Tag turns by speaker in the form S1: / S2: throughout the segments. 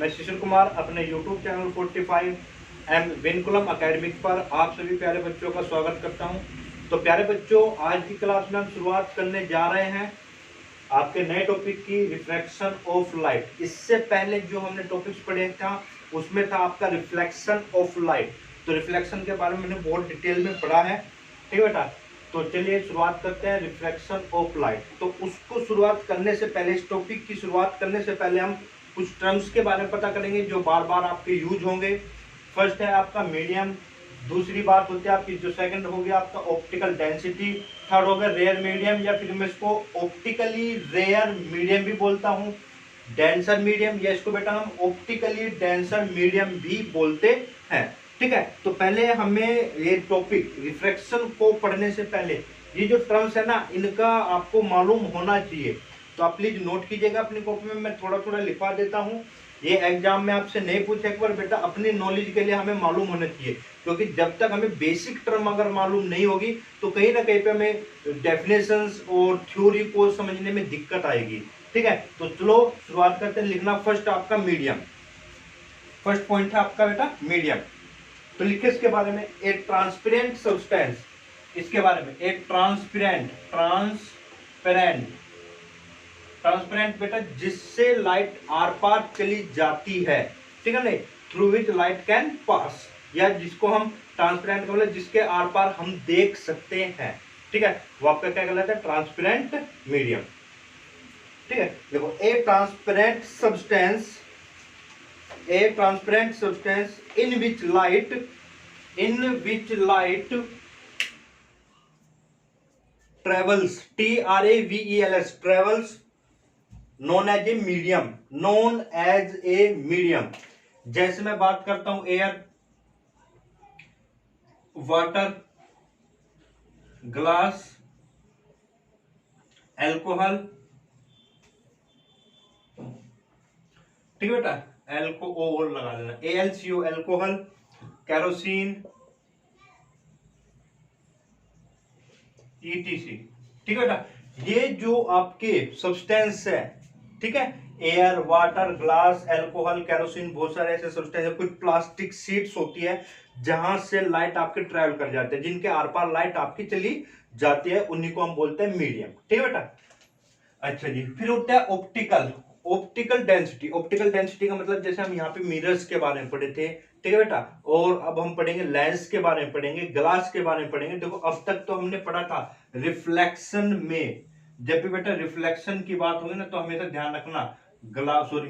S1: मैं शिशिर कुमार अपने YouTube channel 45 M vinculum academic पर आप सभी प्यारे बच्चों का स्वागत करता हूं। तो प्यारे बच्चों, आज की क्लास में हम शुरुआत करने जा रहे हैं आपके नए टॉपिक की, रिफ्लेक्शन ऑफ लाइट। इससे पहले जो हमने टॉपिक्स पढ़े था उसमें था आपका रिफ्लेक्शन ऑफ लाइट। तो रिफ्लेक्शन के बारे में हमने बहुत डिटेल में पढ़ा है, ठीक है बेटा। तो चलिए शुरुआत करते हैं रिफ्लेक्शन ऑफ लाइट। तो उसको शुरुआत करने से पहले, इस टॉपिक की शुरुआत करने से पहले हम कुछ टर्म्स के बारे में पता करेंगे जो बार बार आपके यूज होंगे। फर्स्ट है आपका मीडियम, दूसरी बात होती है आपकी जो सेकंड हो गया आपका ऑप्टिकल डेंसिटी, थर्ड हो गया रेयर मीडियम, या फिर मैं इसको ऑप्टिकली रेयर मीडियम भी बोलता हूँ, डेंसर मीडियम, या इसको बेटा हम ऑप्टिकली डेंसर मीडियम भी बोलते हैं, ठीक है। तो पहले हमें ये टॉपिक रिफ्रैक्शन को पढ़ने से पहले ये जो टर्म्स है ना, इनका आपको मालूम होना चाहिए। तो आप प्लीज नोट कीजिएगा अपनी कॉपी में, मैं थोड़ा थोड़ा लिखवा देता हूँ। ये एग्जाम में आपसे नहीं पूछे, एक बार बेटा अपनी नॉलेज के लिए हमें मालूम होना चाहिए, क्योंकि जब तक हमें बेसिक टर्म अगर मालूम नहीं होगी तो कहीं ना कहीं पे हमें डेफिनेशंस और थ्योरी को समझने में दिक्कत आएगी, ठीक है। तो चलो शुरुआत करते हैं लिखना। फर्स्ट आपका मीडियम, फर्स्ट पॉइंट है आपका बेटा मीडियम। तो लिखे इसके बारे में, ए ट्रांसपेरेंट सब्सटेंस, इसके बारे में एक ट्रांसपेरेंट ट्रांसपेरेंट बेटा जिससे लाइट आर पार चली जाती है, ठीक है, नहीं through which light can pass, या जिसको हम ट्रांसपेरेंट बोले जिसके आर पार हम देख सकते हैं, ठीक है, वो आपका क्या कहलाता है, ट्रांसपेरेंट मीडियम, ठीक है। देखो ए transparent substance in which light travels, TRAVELS, travels, known as a medium। जैसे मैं बात करता हूं एयर, वाटर, ग्लास, एल्कोहल, ठीक है बेटा, एल्कोहल लगा देना, ALCO एल्कोहल, केरोसिन, ETC, ठीक है बेटा। ये जो आपके सब्सटेंस है, ठीक है, air, water, glass, alcohol, kerosene, बहुत सारे ऐसे सब्सटेंस है। कुछ प्लास्टिक शीट्स होती है जहां से लाइट आपके ट्रेवल कर जाते हैं, जिनके आर पार लाइट आपकी चली जाती है, उन्हीं को हम बोलते हैं मीडियम, ठीक है बेटा। अच्छा जी, फिर होता है ऑप्टिकल डेंसिटी का मतलब जैसे हम यहाँ पे मिरर्स के बारे में पढ़े थे, ठीक है बेटा, और अब हम पढ़ेंगे लेंस के बारे में, पढ़ेंगे ग्लास के बारे में पढ़ेंगे। देखो अब तक तो हमने पढ़ा था रिफ्लेक्शन में, जब भी बेटा रिफ्लेक्शन की बात होगी ना तो हमेशा ध्यान रखना ग्लास और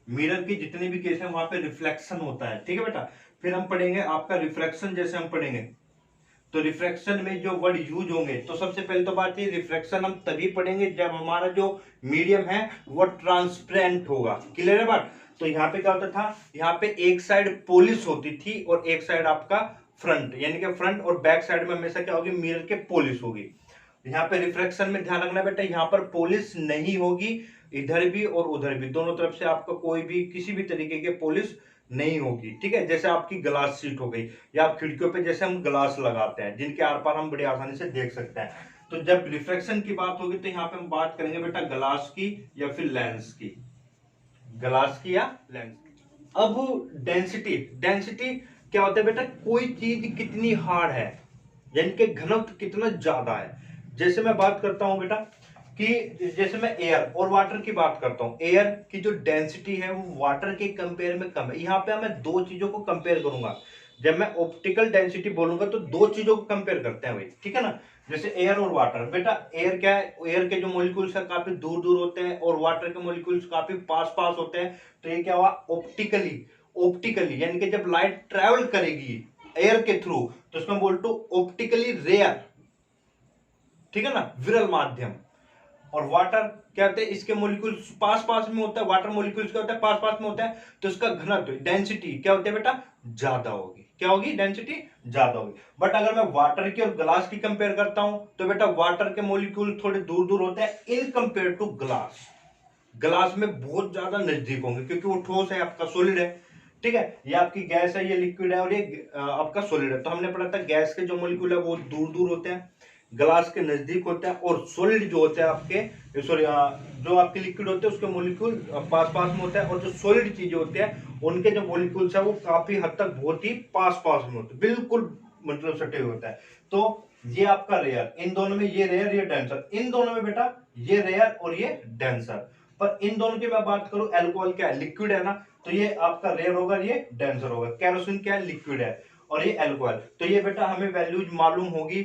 S1: मिरर की जितने भी केस है वहां पे रिफ्लेक्शन होता है, ठीक है बेटा। फिर हम पढ़ेंगे आपका रिफ्रैक्शन, जैसे हम पढ़ेंगे तो रिफ्रैक्शन में जो वर्ड यूज होंगे, तो सबसे पहले तो बात ये, रिफ्रैक्शन हम तभी पढ़ेंगे जब हमारा जो मीडियम है वो ट्रांसपेरेंट होगा, क्लियर है बात। तो यहाँ पे क्या होता था, यहाँ पे एक साइड पॉलिश होती थी और एक साइड आपका फ्रंट, यानी कि फ्रंट और बैक साइड में हमेशा क्या होगी, मिरर के पॉलिश होगी। यहाँ पे रिफ्रैक्शन में ध्यान रखना बेटा, यहाँ पर पॉलिश नहीं होगी, इधर भी और उधर भी, दोनों तरफ से आपका कोई भी किसी भी तरीके के पॉलिश नहीं होगी, ठीक है। जैसे आपकी ग्लास शीट हो गई, या आप खिड़कियों पे जैसे हम ग्लास लगाते हैं जिनके आर पार हम बड़ी आसानी से देख सकते हैं। तो जब रिफ्लेक्शन की बात होगी तो यहाँ पे हम बात करेंगे बेटा ग्लास की या फिर लेंस की, ग्लास की या लेंस की। अब डेंसिटी क्या होता है बेटा, कोई चीज कितनी हार्ड है, यानी कि घनत्व कितना ज्यादा है। जैसे मैं बात करता हूं बेटा कि जैसे मैं एयर और वाटर की बात करता हूं, एयर की जो डेंसिटी है वो वाटर के कंपेयर में कम है। यहाँ पे मैं दो चीजों को कंपेयर करूंगा, जब मैं ऑप्टिकल डेंसिटी बोलूंगा तो दो चीजों को कंपेयर करते हैं भाई, ठीक है ना। जैसे एयर और वाटर, बेटा एयर क्या है, एयर के जो मॉलिक्यूल्स है काफी दूर दूर होते हैं और वाटर के मॉलिक्यूल्स काफी पास पास होते हैं। तो ये क्या हुआ, ऑप्टिकली यानी कि जब लाइट ट्रेवल करेगी एयर के थ्रू तो उसमें बोलते ऑप्टिकली रेयर, ठीक है ना, विरल माध्यम। और वाटर क्या होता है, इसके मॉलिक्यूल्स पास पास में होता है, वाटर मॉलिक्यूल्स क्या होता है, पास पास में होता है, तो इसका घनत्व डेंसिटी क्या होती है बेटा, ज्यादा होगी। क्या होगी, डेंसिटी ज्यादा होगी। बट अगर मैं वाटर की और ग्लास की कंपेयर करता हूं तो बेटा वाटर के मॉलिक्यूल थोड़े दूर दूर होते हैं in compare to glass, glass में बहुत ज्यादा नजदीक होंगे क्योंकि वो ठोस है, आपका सॉलिड है, ठीक है। ये आपकी गैस है, ये लिक्विड है और ये आपका सॉलिड है। तो हमने पढ़ा था गैस के जो मॉलिक्यूल है वो दूर दूर होते हैं, ग्लास के नजदीक होता है, और सॉलिड जो होता है आपके, सॉरी, जो आपके लिक्विड होते हैं उसके मॉलिक्यूल पास पास में होता है, और जो सॉलिड चीजें होती है उनके जो मॉलिक्यूल्स है वो काफी हद तक बहुत ही पास पास में होते हैं, बिल्कुल मतलब सटे हुए होता है। तो ये आपका रेयर, इन दोनों में ये रेयर ये डेंसर, इन दोनों में बेटा ये रेयर और ये डेंसर। पर इन दोनों की मैं बात करूं, अल्कोहल क्या है, लिक्विड है ना, तो ये आपका रेयर होगा, ये डेंसर होगा। केरोसिन क्या है, लिक्विड है, और ये अल्कोहल। तो ये बेटा हमें वैल्यूज मालूम होगी,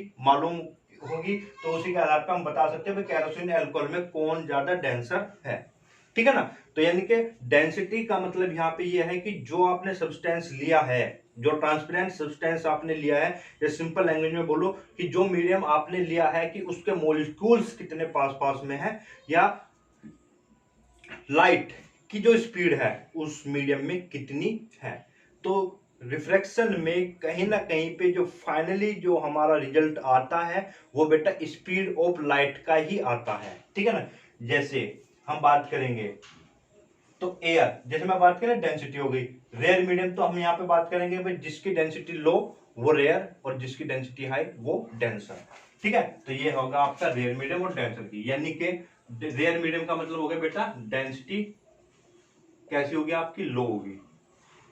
S1: तो उसी के आधार पर हम बता सकते हैं केरोसिन अल्कोहल में कौन ज्यादा डेंसर है। ठीक है ना। तो यानी कि डेंसिटी का मतलब यहाँ पे ये है कि जो आपने सब्सटेंस लिया है, जो ट्रांसपेरेंट सब्सटेंस आपने लिया है, या सिंपल लैंग्वेज में बोलो कि जो मीडियम आपने लिया है कि उसके मॉलिक्यूल्स कितने पास पास में है, या लाइट की जो स्पीड है उस मीडियम में कितनी है। तो रिफ्रैक्शन में कहीं ना कहीं पे जो फाइनली जो हमारा रिजल्ट आता है वो बेटा स्पीड ऑफ लाइट का ही आता है। ठीक है ना। जैसे हम बात करेंगे तो एयर, जैसे मैं बात करें डेंसिटी हो गई, रेयर मीडियम, तो हम यहाँ पे बात करेंगे भाई जिसकी डेंसिटी लो वो रेयर, और जिसकी डेंसिटी हाई वो डेंसर। ठीक है। तो ये होगा आपका रेयर मीडियम और डेंसर की, यानी कि रेयर मीडियम का मतलब हो गया बेटा डेंसिटी कैसी होगी आपकी, लो होगी,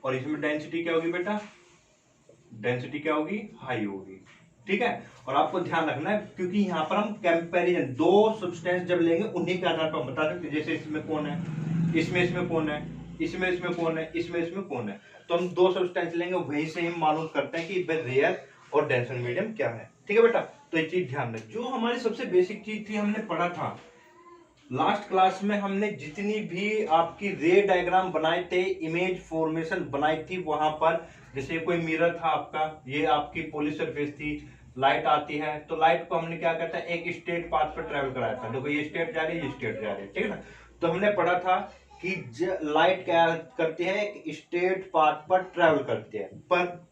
S1: और इसमें डेंसिटी क्या होगी बेटा, डेंसिटी क्या होगी, हाई होगी। ठीक है। और आपको ध्यान रखना है क्योंकि यहाँ पर हम कंपैरिजन दो सब्सटेंस जब लेंगे उन्हीं के आधार पर हम बता सकते, जैसे इसमें कौन है, इसमें कौन है, इसमें कौन है, इसमें कौन है, तो हम दो सब्सटेंस लेंगे, वहीं से हम मालूम करते हैं कि रेयर और डेंसर मीडियम क्या है। ठीक है बेटा। तो ये चीज ध्यान रख, जो हमारी सबसे बेसिक चीज थी हमने पढ़ा था लास्ट क्लास में, हमने जितनी भी आपकी रे डायग्राम बनाए थे, इमेज फॉर्मेशन बनाई थी वहां पर, जैसे कोई मिरर था आपका, ये आपकी पॉली सरफेस थी, लाइट आती है, तो लाइट को हमने क्या कहता है, एक स्ट्रेट पाथ पर ट्रेवल कराया था, देखो ये स्ट्रेट जा रही है, ये स्ट्रेट जा रही है। ठीक है ना। तो हमने पढ़ा था कि लाइट क्या करती है, एक स्ट्रेट पाथ पर ट्रेवल करती है, पर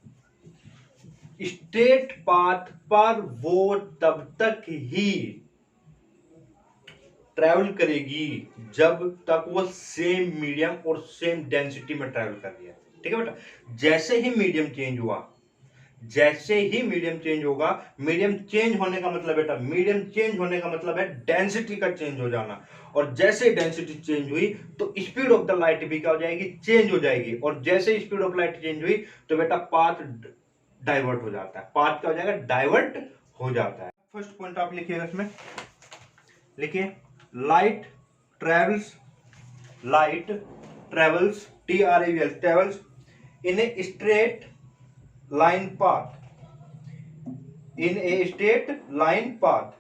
S1: स्ट्रेट पाथ पर वो तब तक ही ट्रैवल करेगी जब तक वो सेम मीडियम और सेम डेंसिटी में ट्रैवल कर रही है। ठीक है बेटा। जैसे ही मीडियम चेंज हुआ, जैसे ही मीडियम चेंज होगा, मीडियम चेंज होने का मतलब बेटा, मीडियम चेंज होने का मतलब है डेंसिटी का चेंज हो जाना, और जैसे डेंसिटी चेंज हुई तो स्पीड ऑफ द लाइट भी क्या हो जाएगी, चेंज हो जाएगी, और जैसे स्पीड ऑफ लाइट चेंज हुई तो बेटा पाथ डाइवर्ट हो जाता है, पाथ क्या हो जाएगा, डाइवर्ट हो जाता है। फर्स्ट पॉइंट आप लिखिएगा इसमें, लिखिए light travels light travels TRAVEL travels in a straight line path, in a straight line path.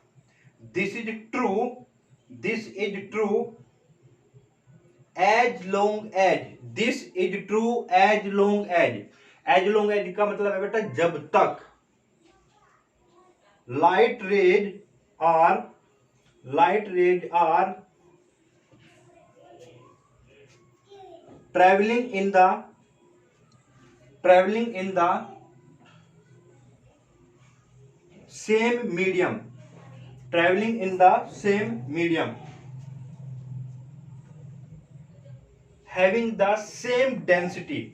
S1: This is true, this is true as long as, this is true as long as का मतलब है बेटा जब तक light rays are traveling in the same medium, traveling in the same medium, having the same density,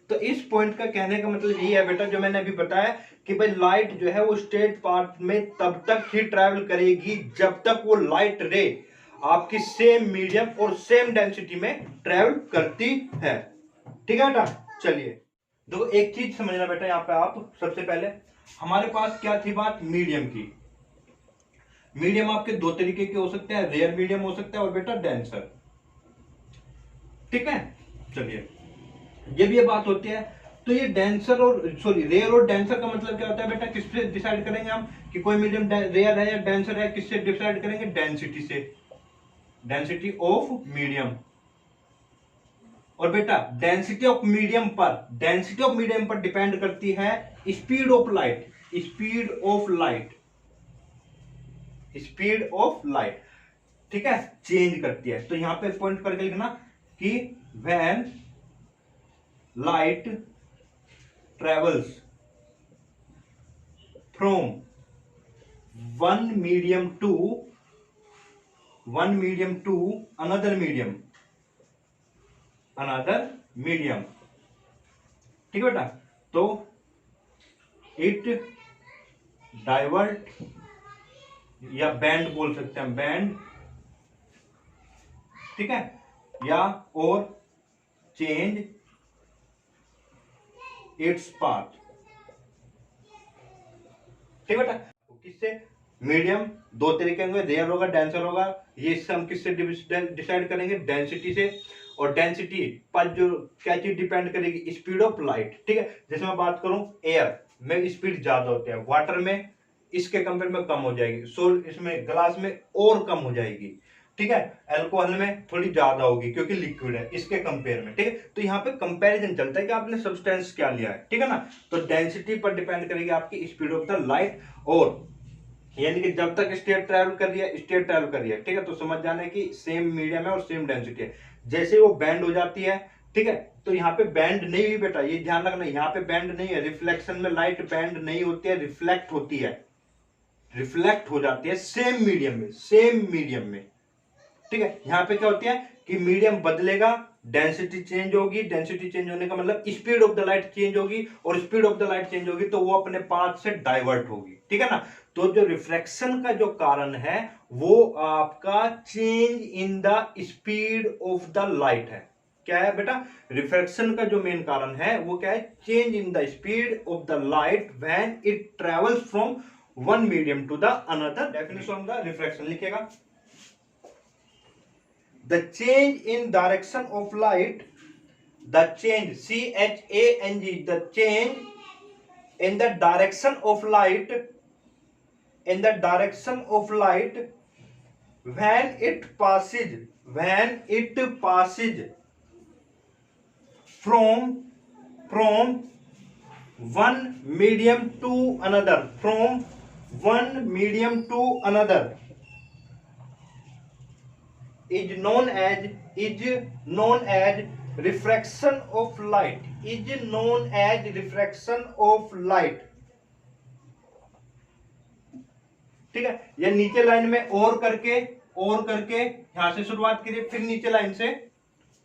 S1: तो इस point का कहने का मतलब यही है बेटा जो मैंने अभी बताया कि भाई लाइट जो है वो स्ट्रेट पाथ में तब तक ही ट्रैवल करेगी जब तक वो लाइट रे आपकी सेम मीडियम और सेम डेंसिटी में ट्रैवल करती है। ठीक है बेटा। चलिए देखो एक चीज समझना बेटा, यहां पे आप सबसे पहले हमारे पास क्या थी बात, मीडियम की। मीडियम आपके दो तरीके के हो सकते हैं, रेयर मीडियम हो सकता है और बेटा डेंसर। ठीक है। चलिए जब ये बात होती है तो ये डेंसर और सॉरी रेयर और डेंसर का मतलब क्या होता है बेटा, किससे डिसाइड करेंगे हम कि कोई मीडियम रेयर है या डेंसर है, किससे डिसाइड करेंगे, डेंसिटी से, डेंसिटी ऑफ मीडियम। और बेटा डेंसिटी ऑफ मीडियम पर डिपेंड करती है स्पीड ऑफ लाइट, ठीक है, चेंज करती है। तो यहां पे पॉइंट करके लिखना कि when light travels from one medium to another medium, ठीक है बेटा। तो इट डाइवर्ट या बैंड बोल सकते हैं, बैंड, ठीक है, या और चेंज इट्स पाथ, ठीक है बेटा। किससे? मीडियम दो तरीके होंगे, रियल होगा, डेंसर होगा। ये इससे हम किससे डिसाइड करेंगे? डेंसिटी से। और डेंसिटी पर जो क्या चीज डिपेंड करेगी? स्पीड ऑफ लाइट, ठीक है। जैसे मैं बात करूं एयर में स्पीड ज्यादा होती है, वाटर में इसके कंपेयर में कम हो जाएगी, सोल इसमें ग्लास में और कम हो जाएगी, ठीक है। अल्कोहल में थोड़ी ज्यादा होगी क्योंकि लिक्विड है इसके कंपेयर में, ठीक है। तो यहाँ पे कंपैरिजन चलता है कि आपने सब्सटेंस क्या लिया है, ठीक है ना। तो डेंसिटी पर डिपेंड करेगी आपकी स्पीड ऑफ द लाइट, और यानी कि जब तक स्टेट ट्रैवल कर रही है, स्टेट ट्रैवल कर रही है, ठीक है। तो समझ जाना है कि सेम मीडियम है और सेम डेंसिटी है। जैसे वो बैंड हो जाती है, ठीक है, तो यहाँ पे बैंड नहीं हुई बेटा, ये ध्यान रखना, यहाँ पे बैंड नहीं है। रिफ्लेक्शन में लाइट बैंड नहीं होती है, रिफ्लेक्ट होती है, रिफ्लेक्ट हो जाती है सेम मीडियम में, सेम मीडियम में, ठीक है। यहाँ पे क्या होती है कि मीडियम बदलेगा, डेंसिटी चेंज होगी, डेंसिटी चेंज होने का मतलब speed of the light change होगी, और speed of the light change होगी तो वो अपने पाथ से डाइवर्ट होगी, ठीक है ना। तो जो रिफ्रैक्शन का जो कारण है वो आपका change in the speed of the light है। क्या है बेटा? रिफ्रैक्शन का जो मेन कारण है वो क्या है? Change in the speed of the light when it travels from one medium to the another. Definition of the refraction लिखेगा, the change in direction of light, the change, CHANG, the change in the direction of light, in the direction of light when it passes from one medium to another, from one medium to another, is known as refraction of light, is known as refraction of light, ठीक है। या नीचे line में और करके यहां से शुरुआत करिए, फिर नीचे लाइन से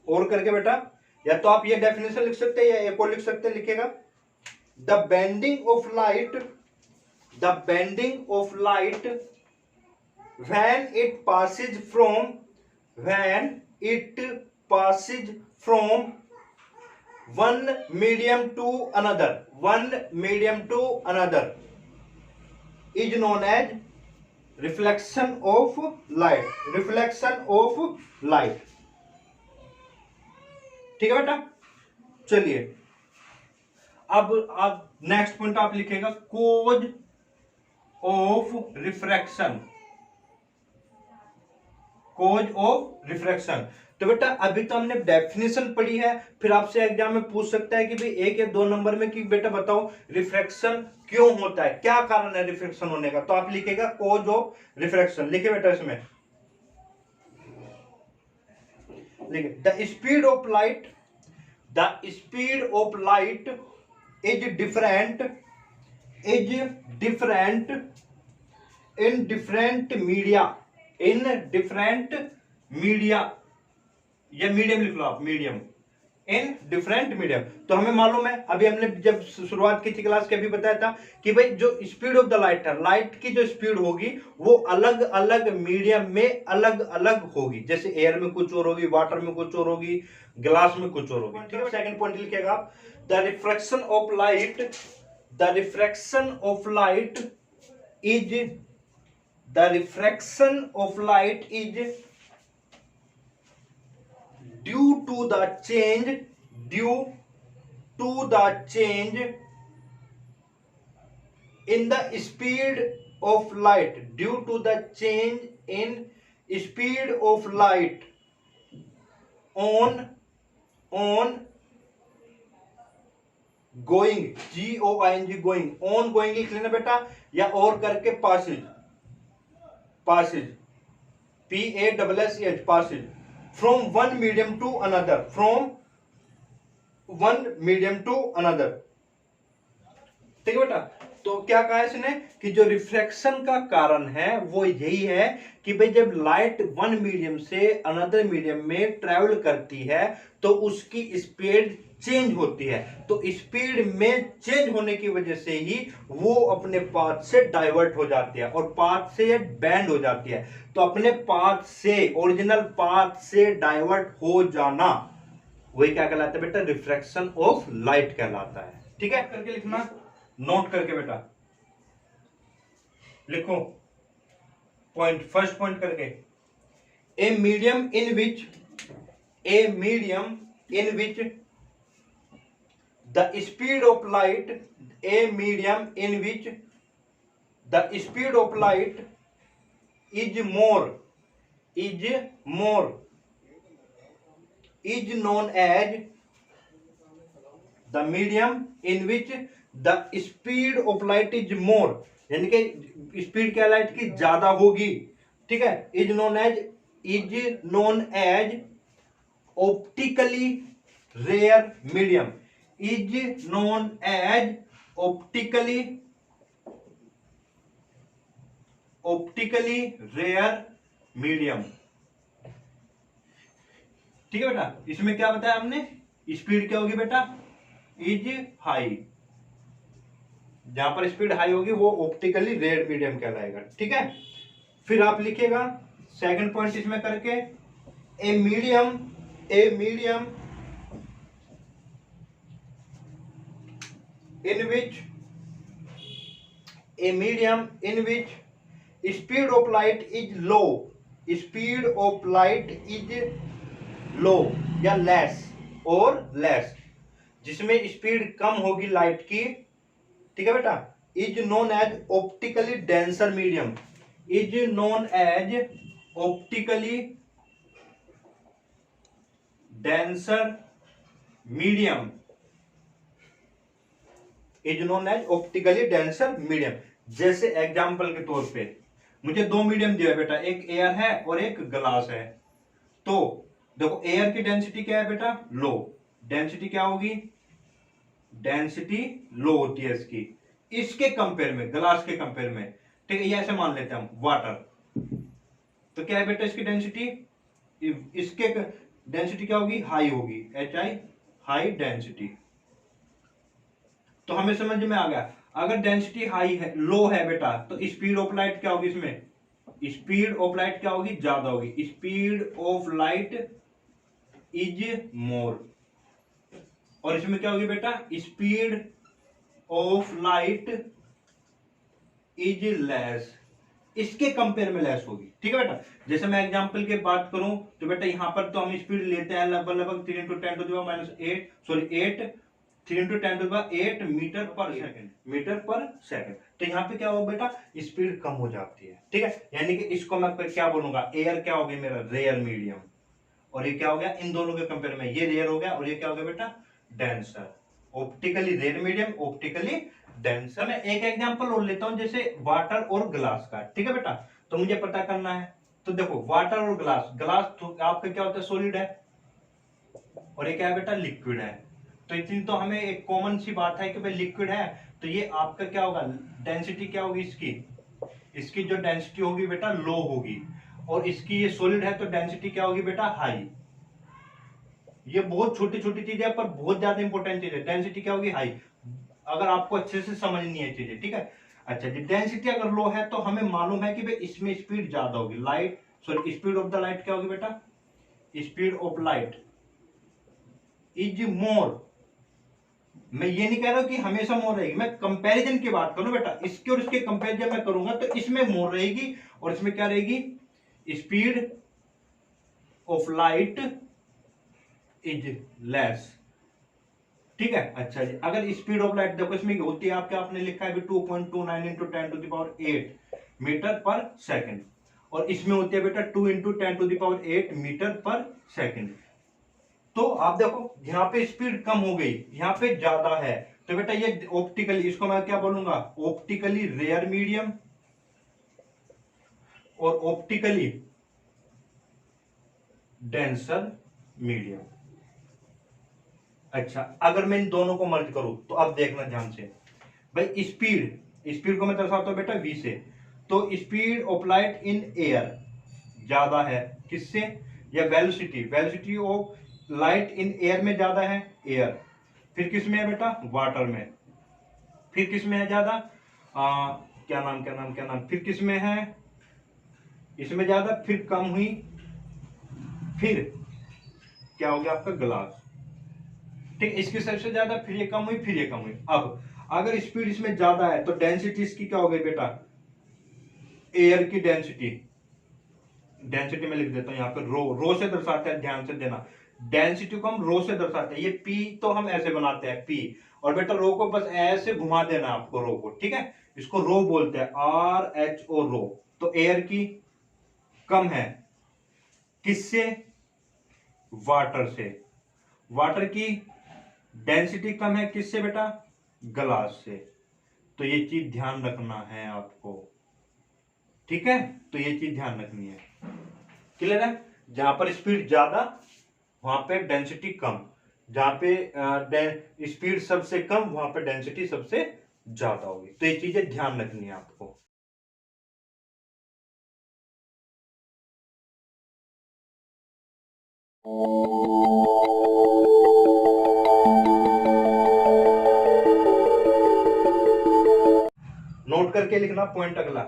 S1: और करके बेटा, या तो आप ये डेफिनेशन लिख सकते हैं या एक और लिख सकते हैं, लिखेगा the bending of light, the bending of light when it passes from one medium to another, is known as reflection of light, ठीक है बेटा। चलिए अब आप नेक्स्ट पॉइंट आप लिखेगा cause of refraction, cause of refraction. तो बेटा अभी तो हमने डेफिनेशन पढ़ी है, फिर आपसे एग्जाम में पूछ सकता है कि भाई 1 या 2 नंबर में कि बेटा बताओ रिफ्रैक्शन क्यों होता है, क्या कारण है रिफ्रैक्शन होने का। तो आप लिखेगा कोज ऑफ रिफ्रैक्शन, लिखे बेटा इसमें, लिखे the speed of light, the speed of light is different in different media, in different media, या मीडियम लिख लो आप, मीडियम, इन डिफरेंट मीडियम। तो हमें मालूम है, अभी हमने जब शुरुआत की थी क्लास के, अभी बताया था कि भाई जो स्पीड ऑफ द लाइट है, लाइट की जो स्पीड होगी वो अलग अलग मीडियम में अलग अलग होगी। जैसे एयर में कुछ और होगी, वाटर में कुछ और होगी, ग्लास में कुछ और होगी, ठीक है। सेकंड पॉइंट लिखेगा आप the refraction of light, the refraction of light is, the refraction of light is due to the change in the speed of light, due to the change in speed of light on going, GOING, going, on going लिख लेना बेटा, या और करके passage, PASSH, passage from one medium to another, from one medium to another, ठीक है बेटा। तो क्या कहा इसने कि जो रिफ्रैक्शन का कारण है वो यही है कि भाई जब लाइट वन मीडियम से अनदर मीडियम में ट्रेवल करती है तो उसकी स्पीड चेंज होती है, तो स्पीड में चेंज होने की वजह से ही वो अपने पाथ से डाइवर्ट हो जाती है और पाथ से ये बैंड हो जाती है। तो अपने पाथ से, ओरिजिनल पाथ से डाइवर्ट हो जाना, वही क्या कहलाता है बेटा, रिफ्रैक्शन ऑफ लाइट कहलाता है। ठीक है, करके लिखना, नोट करके बेटा लिखो पॉइंट, फर्स्ट पॉइंट करके, a medium in which the speed of light, a medium in which the speed of light is known as the medium in which the speed of light is more, यानी कि speed क्या light की ज्यादा होगी। ठीक है, is known as optically rare medium, is known as optically rare medium. ठीक है बेटा, इसमें क्या बताया हमने, स्पीड क्या होगी बेटा, इज हाई, जहां पर स्पीड हाई होगी वो ऑप्टिकली रेयर मीडियम कहलाएगा। ठीक है, फिर आप लिखिएगा सेकंड पॉइंट इसमें करके, a medium in which speed of light is low या लेस, जिसमें स्पीड कम होगी लाइट की। ठीक है बेटा, is known as optically denser medium, is known as optically denser medium, is known as optically denser medium. जैसे एग्जांपल के तौर पे मुझे दो मीडियम दिया है बेटा, एक एयर है और एक ग्लास है। तो देखो एयर की डेंसिटी क्या है बेटा, लो, डेंसिटी क्या होगी, डेंसिटी लो होती है इसके कंपेयर में, ग्लास के कंपेयर में। ठीक है, ये ऐसे मान लेते हैं हम वाटर, तो क्या है बेटा इसकी डेंसिटी, इसके डेंसिटी क्या होगी, हाई होगी, HI, हाई डेंसिटी। तो हमें समझ में आ गया, अगर डेंसिटी हाई है, लो है बेटा, तो स्पीड ऑफ लाइट क्या होगी, इसमें स्पीड ऑफ लाइट क्या होगी, ज्यादा होगी, speed of light is more. और इसमें क्या होगी बेटा, speed of light is less, इसके कंपेयर में लेस होगी। ठीक है बेटा, जैसे मैं एग्जांपल की बात करूं तो बेटा यहां पर तो हम स्पीड लेते हैं लगभग 3 × 10⁻⁸ 3 × 10⁸ मीटर पर सेकंड। तो यहाँ पे क्या होगा बेटा, स्पीड कम हो जाती है। ठीक है, यानी कि इसको मैं क्या बोलूंगा, एयर क्या हो गया मेरा, रेयर मीडियम, और ये क्या हो गया, इन दोनों के कंपेयर में ये रेयर हो गया और ये क्या हो गया बेटा, denser. Optically rare medium, optically denser. मैं एक एग्जांपल और लेता हूं, जैसे वाटर और ग्लास का। ठीक है बेटा, तो मुझे पता करना है, तो देखो वाटर और ग्लास तो आपका क्या होता है, सॉलिड है, और ये क्या है बेटा, लिक्विड है। तो इतनी तो हमें एक कॉमन सी बात है कि भाई लिक्विड है, तो ये आपका क्या होगा, डेंसिटी क्या होगी इसकी जो डेंसिटी होगी बेटा लो होगी, और इसकी ये सॉलिड है तो डेंसिटी क्या होगी बेटा, हाई। ये बहुत छोटी छोटी चीजें है पर बहुत ज्यादा इंपॉर्टेंट चीज है, डेंसिटी क्या होगी, हाई, अगर आपको अच्छे से समझनी है चीजें। ठीक है, अच्छा जी, डेंसिटी अगर लो है तो हमें मालूम है कि भाई इसमें स्पीड ज्यादा होगी, स्पीड ऑफ द लाइट क्या होगी बेटा, speed of light is more. मैं ये नहीं कह रहा हूं कि हमेशा मोर रहेगी, मैं कंपैरिजन की बात करूं बेटा, इसके और इसके कंपैरिजन मैं करूंगा तो इसमें मोर रहेगी और इसमें क्या रहेगी, speed of light is less. ठीक है, अच्छा जी, अगर स्पीड ऑफ लाइट देखो इसमें होती है आपके, आपने लिखा है 2.29 × 10⁸ मीटर पर सेकंड, और इसमें होती है बेटा 2 × 10⁸ मीटर पर सेकंड। तो आप देखो यहाँ पे स्पीड कम हो गई, यहाँ पे ज्यादा है, तो बेटा ये ऑप्टिकली, इसको मैं क्या बोलूंगा, ऑप्टिकली रेयर मीडियम और ऑप्टिकली डेंसर मीडियम। अच्छा, अगर मैं इन दोनों को मर्ज करूं तो अब देखना ध्यान से भाई, स्पीड को मैं दर्शाता हूं बेटा v से, तो speed of light in air ज्यादा है किससे, या velocity of light in air में ज्यादा है, एयर, फिर किस में है बेटा, वाटर में, फिर किस में है ज्यादा, क्या नाम, फिर किस में है, इसमें ज्यादा, फिर कम हुई, फिर क्या हो गया आपका ग्लास। ठीक, इसकी सबसे ज्यादा, फिर ये कम हुई, फिर ये कम हुई। अब अगर स्पीड इसमें ज्यादा है तो डेंसिटी इसकी क्या हो गई बेटा, एयर की डेंसिटी, डेंसिटी में लिख देता हूं यहाँ पे रो से दर्शाते हैं, ध्यान से देना, डेंसिटी को हम रो से दर्शाते हैं। ये पी तो हम ऐसे बनाते हैं पी, और बेटा रो को बस ऐसे घुमा देना आपको, रो को, ठीक है, इसको रो बोलते हैं, RHO रो। तो एयर की कम है, किससे, वाटर से, वाटर की डेंसिटी कम है किससे बेटा, ग्लास से। तो ये चीज ध्यान रखना है आपको, ठीक है, तो ये चीज ध्यान रखनी है, क्लियर है। जहां पर स्पीड ज्यादा वहां पे डेंसिटी कम, जहां पे स्पीड सबसे कम वहां पे डेंसिटी सबसे ज्यादा होगी। तो ये चीजें ध्यान रखनी है आपको। नोट करके लिखना पॉइंट अगला,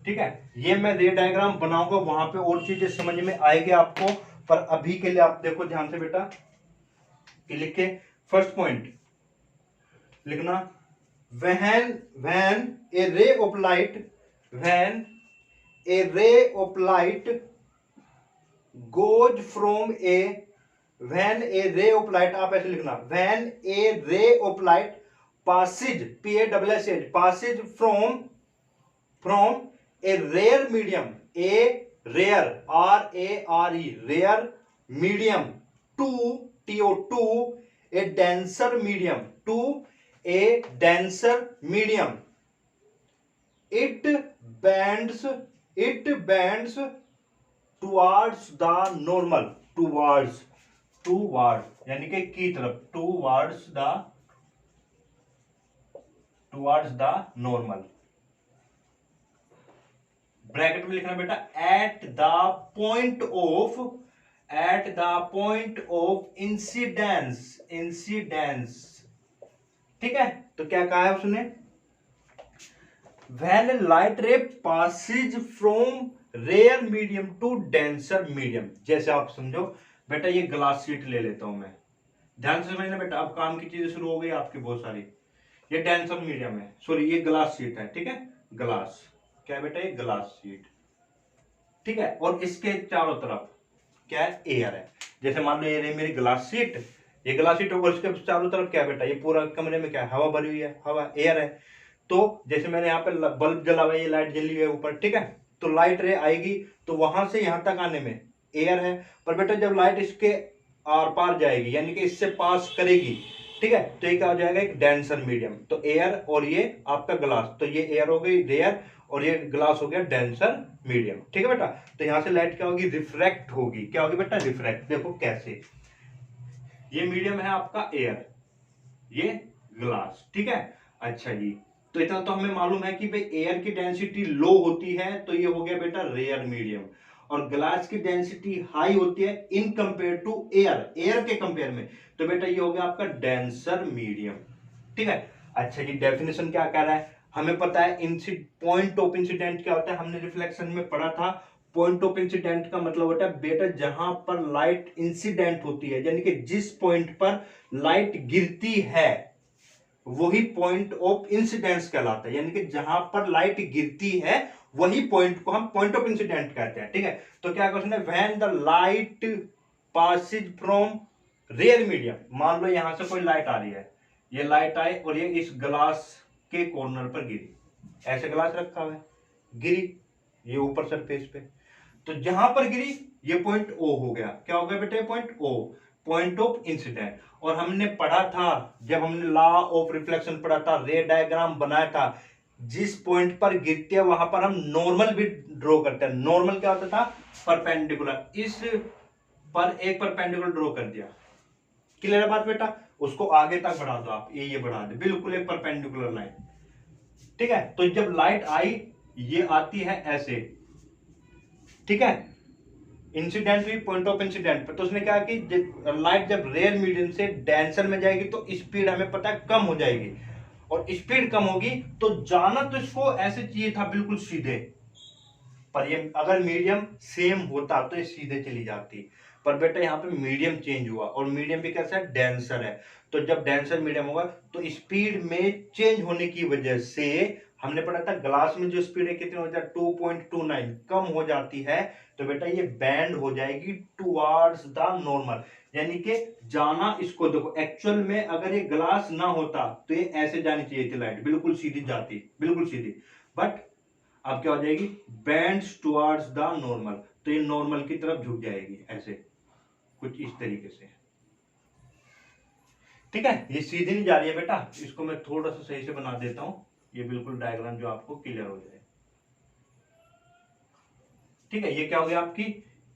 S1: ठीक है। ये मैं रे डायग्राम बनाऊंगा, वहां पे और चीजें समझ में आएगी आपको, पर अभी के लिए आप देखो ध्यान से बेटा, कि लिख के फर्स्ट पॉइंट लिखना, when a ray of light, when a ray of light goes from a, when a ray of light, आप ऐसे लिखना, when a ray of light passes, PASSAGE, passes from a rare medium, a rare, RARE, rare medium to to a denser medium, to a denser medium, it bends towards the normal, towards यानी कि की तरफ, towards the normal, bracket में लिखना बेटा, at the point of incidence, ठीक है। तो क्या कहा है उसने, when light ray passes from rare medium to denser medium। जैसे आप समझो बेटा, ये ग्लास शीट ले लेता हूं मैं, ध्यान से समझना बेटा, अब काम की चीजें शुरू हो गई आपकी बहुत सारी। ये डेंसर मीडियम है, सॉरी ये ग्लास शीट है, ठीक है, ग्लास क्या है बेटा, ये ग्लास शीट, ठीक है। और इसके चारों तरफ क्या है, एयर है। जैसे मान लो ये मेरी ग्लास शीट, ये ग्लास शीट होगा, इसके चारों तरफ क्या है बेटा, ये पूरा कमरे में क्या है, हवा भरी हुई है, हवा, एयर है। तो जैसे मैंने यहाँ पे बल्ब जला हुआ है, ये लाइट जली हुई है ऊपर, ठीक है, तो लाइट रे आएगी तो वहां से यहां तक आने में एयर है, पर बेटा जब लाइट इसके आर पार जाएगी, यानी कि इससे पास करेगी, ठीक है, तो ये क्या हो जाएगा, एक डेंसर मीडियम। तो एयर और ये आपका ग्लास, तो ये एयर हो गई रेयर और ये ग्लास हो गया डेंसर मीडियम, ठीक है बेटा। तो यहां से लाइट क्या होगी, रिफ्रैक्ट होगी, क्या होगी बेटा, रिफ्रैक्ट। देखो कैसे, ये मीडियम है आपका एयर, ये ग्लास, ठीक है। अच्छा जी, तो इतना तो हमें मालूम है कि भाई एयर की डेंसिटी लो होती है, तो ये हो गया बेटा रेयर मीडियम, और ग्लास की डेंसिटी हाई होती है in compare to air, air के कंपेयर में, तो बेटा ये हो गया आपका डेंसर मीडियम, ठीक है। अच्छा जी, डेफिनेशन क्या कह रहा है, हमें पता है पॉइंट ऑफ इंसिडेंट क्या होता है, हमने रिफ्लेक्शन में पढ़ा था। पॉइंट ऑफ इंसिडेंट का मतलब होता है बेटा जहां पर लाइट इंसिडेंट होती है, यानी कि जिस पॉइंट पर लाइट गिरती है वही पॉइंट ऑफ इंसिडेंस कहलाता है, यानी कि जहां पर लाइट गिरती है वही पॉइंट को हम पॉइंट ऑफ इंसिडेंट कहते हैं, ठीक है। तो क्या क्वेश्चन है, when the light passes from rare medium, मान लो यहां से कोई लाइट आ रही है, ये लाइट आई और ये इस ग्लास के कॉर्नर पर गिरी, ऐसे ग्लास रखा हुआ है, गिरी ये ऊपर सरफेस पे, तो जहां पर गिरी ये पॉइंट ओ हो गया, क्या हो गया बेटे, point O, point of incident. और हमने पढ़ा था जब हमने लॉ ऑफ रिफ्लेक्शन पढ़ा था, रे डायग्राम बनाया था, जिस पॉइंट पर गिरती है वहां पर हम नॉर्मल भी ड्रॉ करते हैं। नॉर्मल क्या होता था, परपेंडिकुलर, इस पर एक परपेंडिकुलर ड्रॉ कर दिया, क्लियर है बात बेटा, उसको आगे तक बढ़ा दो आप, ये बढ़ा दे, बिल्कुल एक परपेंडिकुलर लाइन, ठीक है। तो जब लाइट आई ये आती है ऐसे, ठीक है, इंसिडेंट भी पॉइंट ऑफ इंसिडेंट पर, तो उसने कहा कि लाइट जब रेयर मीडियम से डेंसर में जाएगी तो स्पीड हमें पता है कम हो जाएगी, और स्पीड कम होगी तो जाना तो इसको ऐसे चाहिए था बिल्कुल सीधे, पर ये अगर मीडियम सेम होता तो ये सीधे चली जाती। पर बेटा यहाँ पे मीडियम चेंज हुआ, और मीडियम भी कैसा है, डेंसर है। तो जब डेंसर मीडियम होगा तो स्पीड में चेंज होने की वजह से हमने पढ़ा था ग्लास में जो स्पीड है कितनी हो जाती है, 2.29 कम हो जाती है। तो बेटा ये बैंड हो जाएगी टुवर्ड्स द नॉर्मल, यानी कि जाना इसको देखो, एक्चुअल में अगर ये ग्लास ना होता तो ये ऐसे जानी चाहिए थी लाइट, बिल्कुल सीधी जाती, बिल्कुल सीधी, बट अब क्या हो जाएगी, बैंड्स टुवर्ड्स द नॉर्मल, तो ये नॉर्मल की तरफ झुक जाएगी ऐसे कुछ इस तरीके से। ठीक है, ये सीधी नहीं जा रही है बेटा, इसको मैं थोड़ा सा सही से बना देता हूं, ये बिल्कुल डायग्राम जो आपको क्लियर हो जाए। ठीक है, ये क्या हो गया आपकी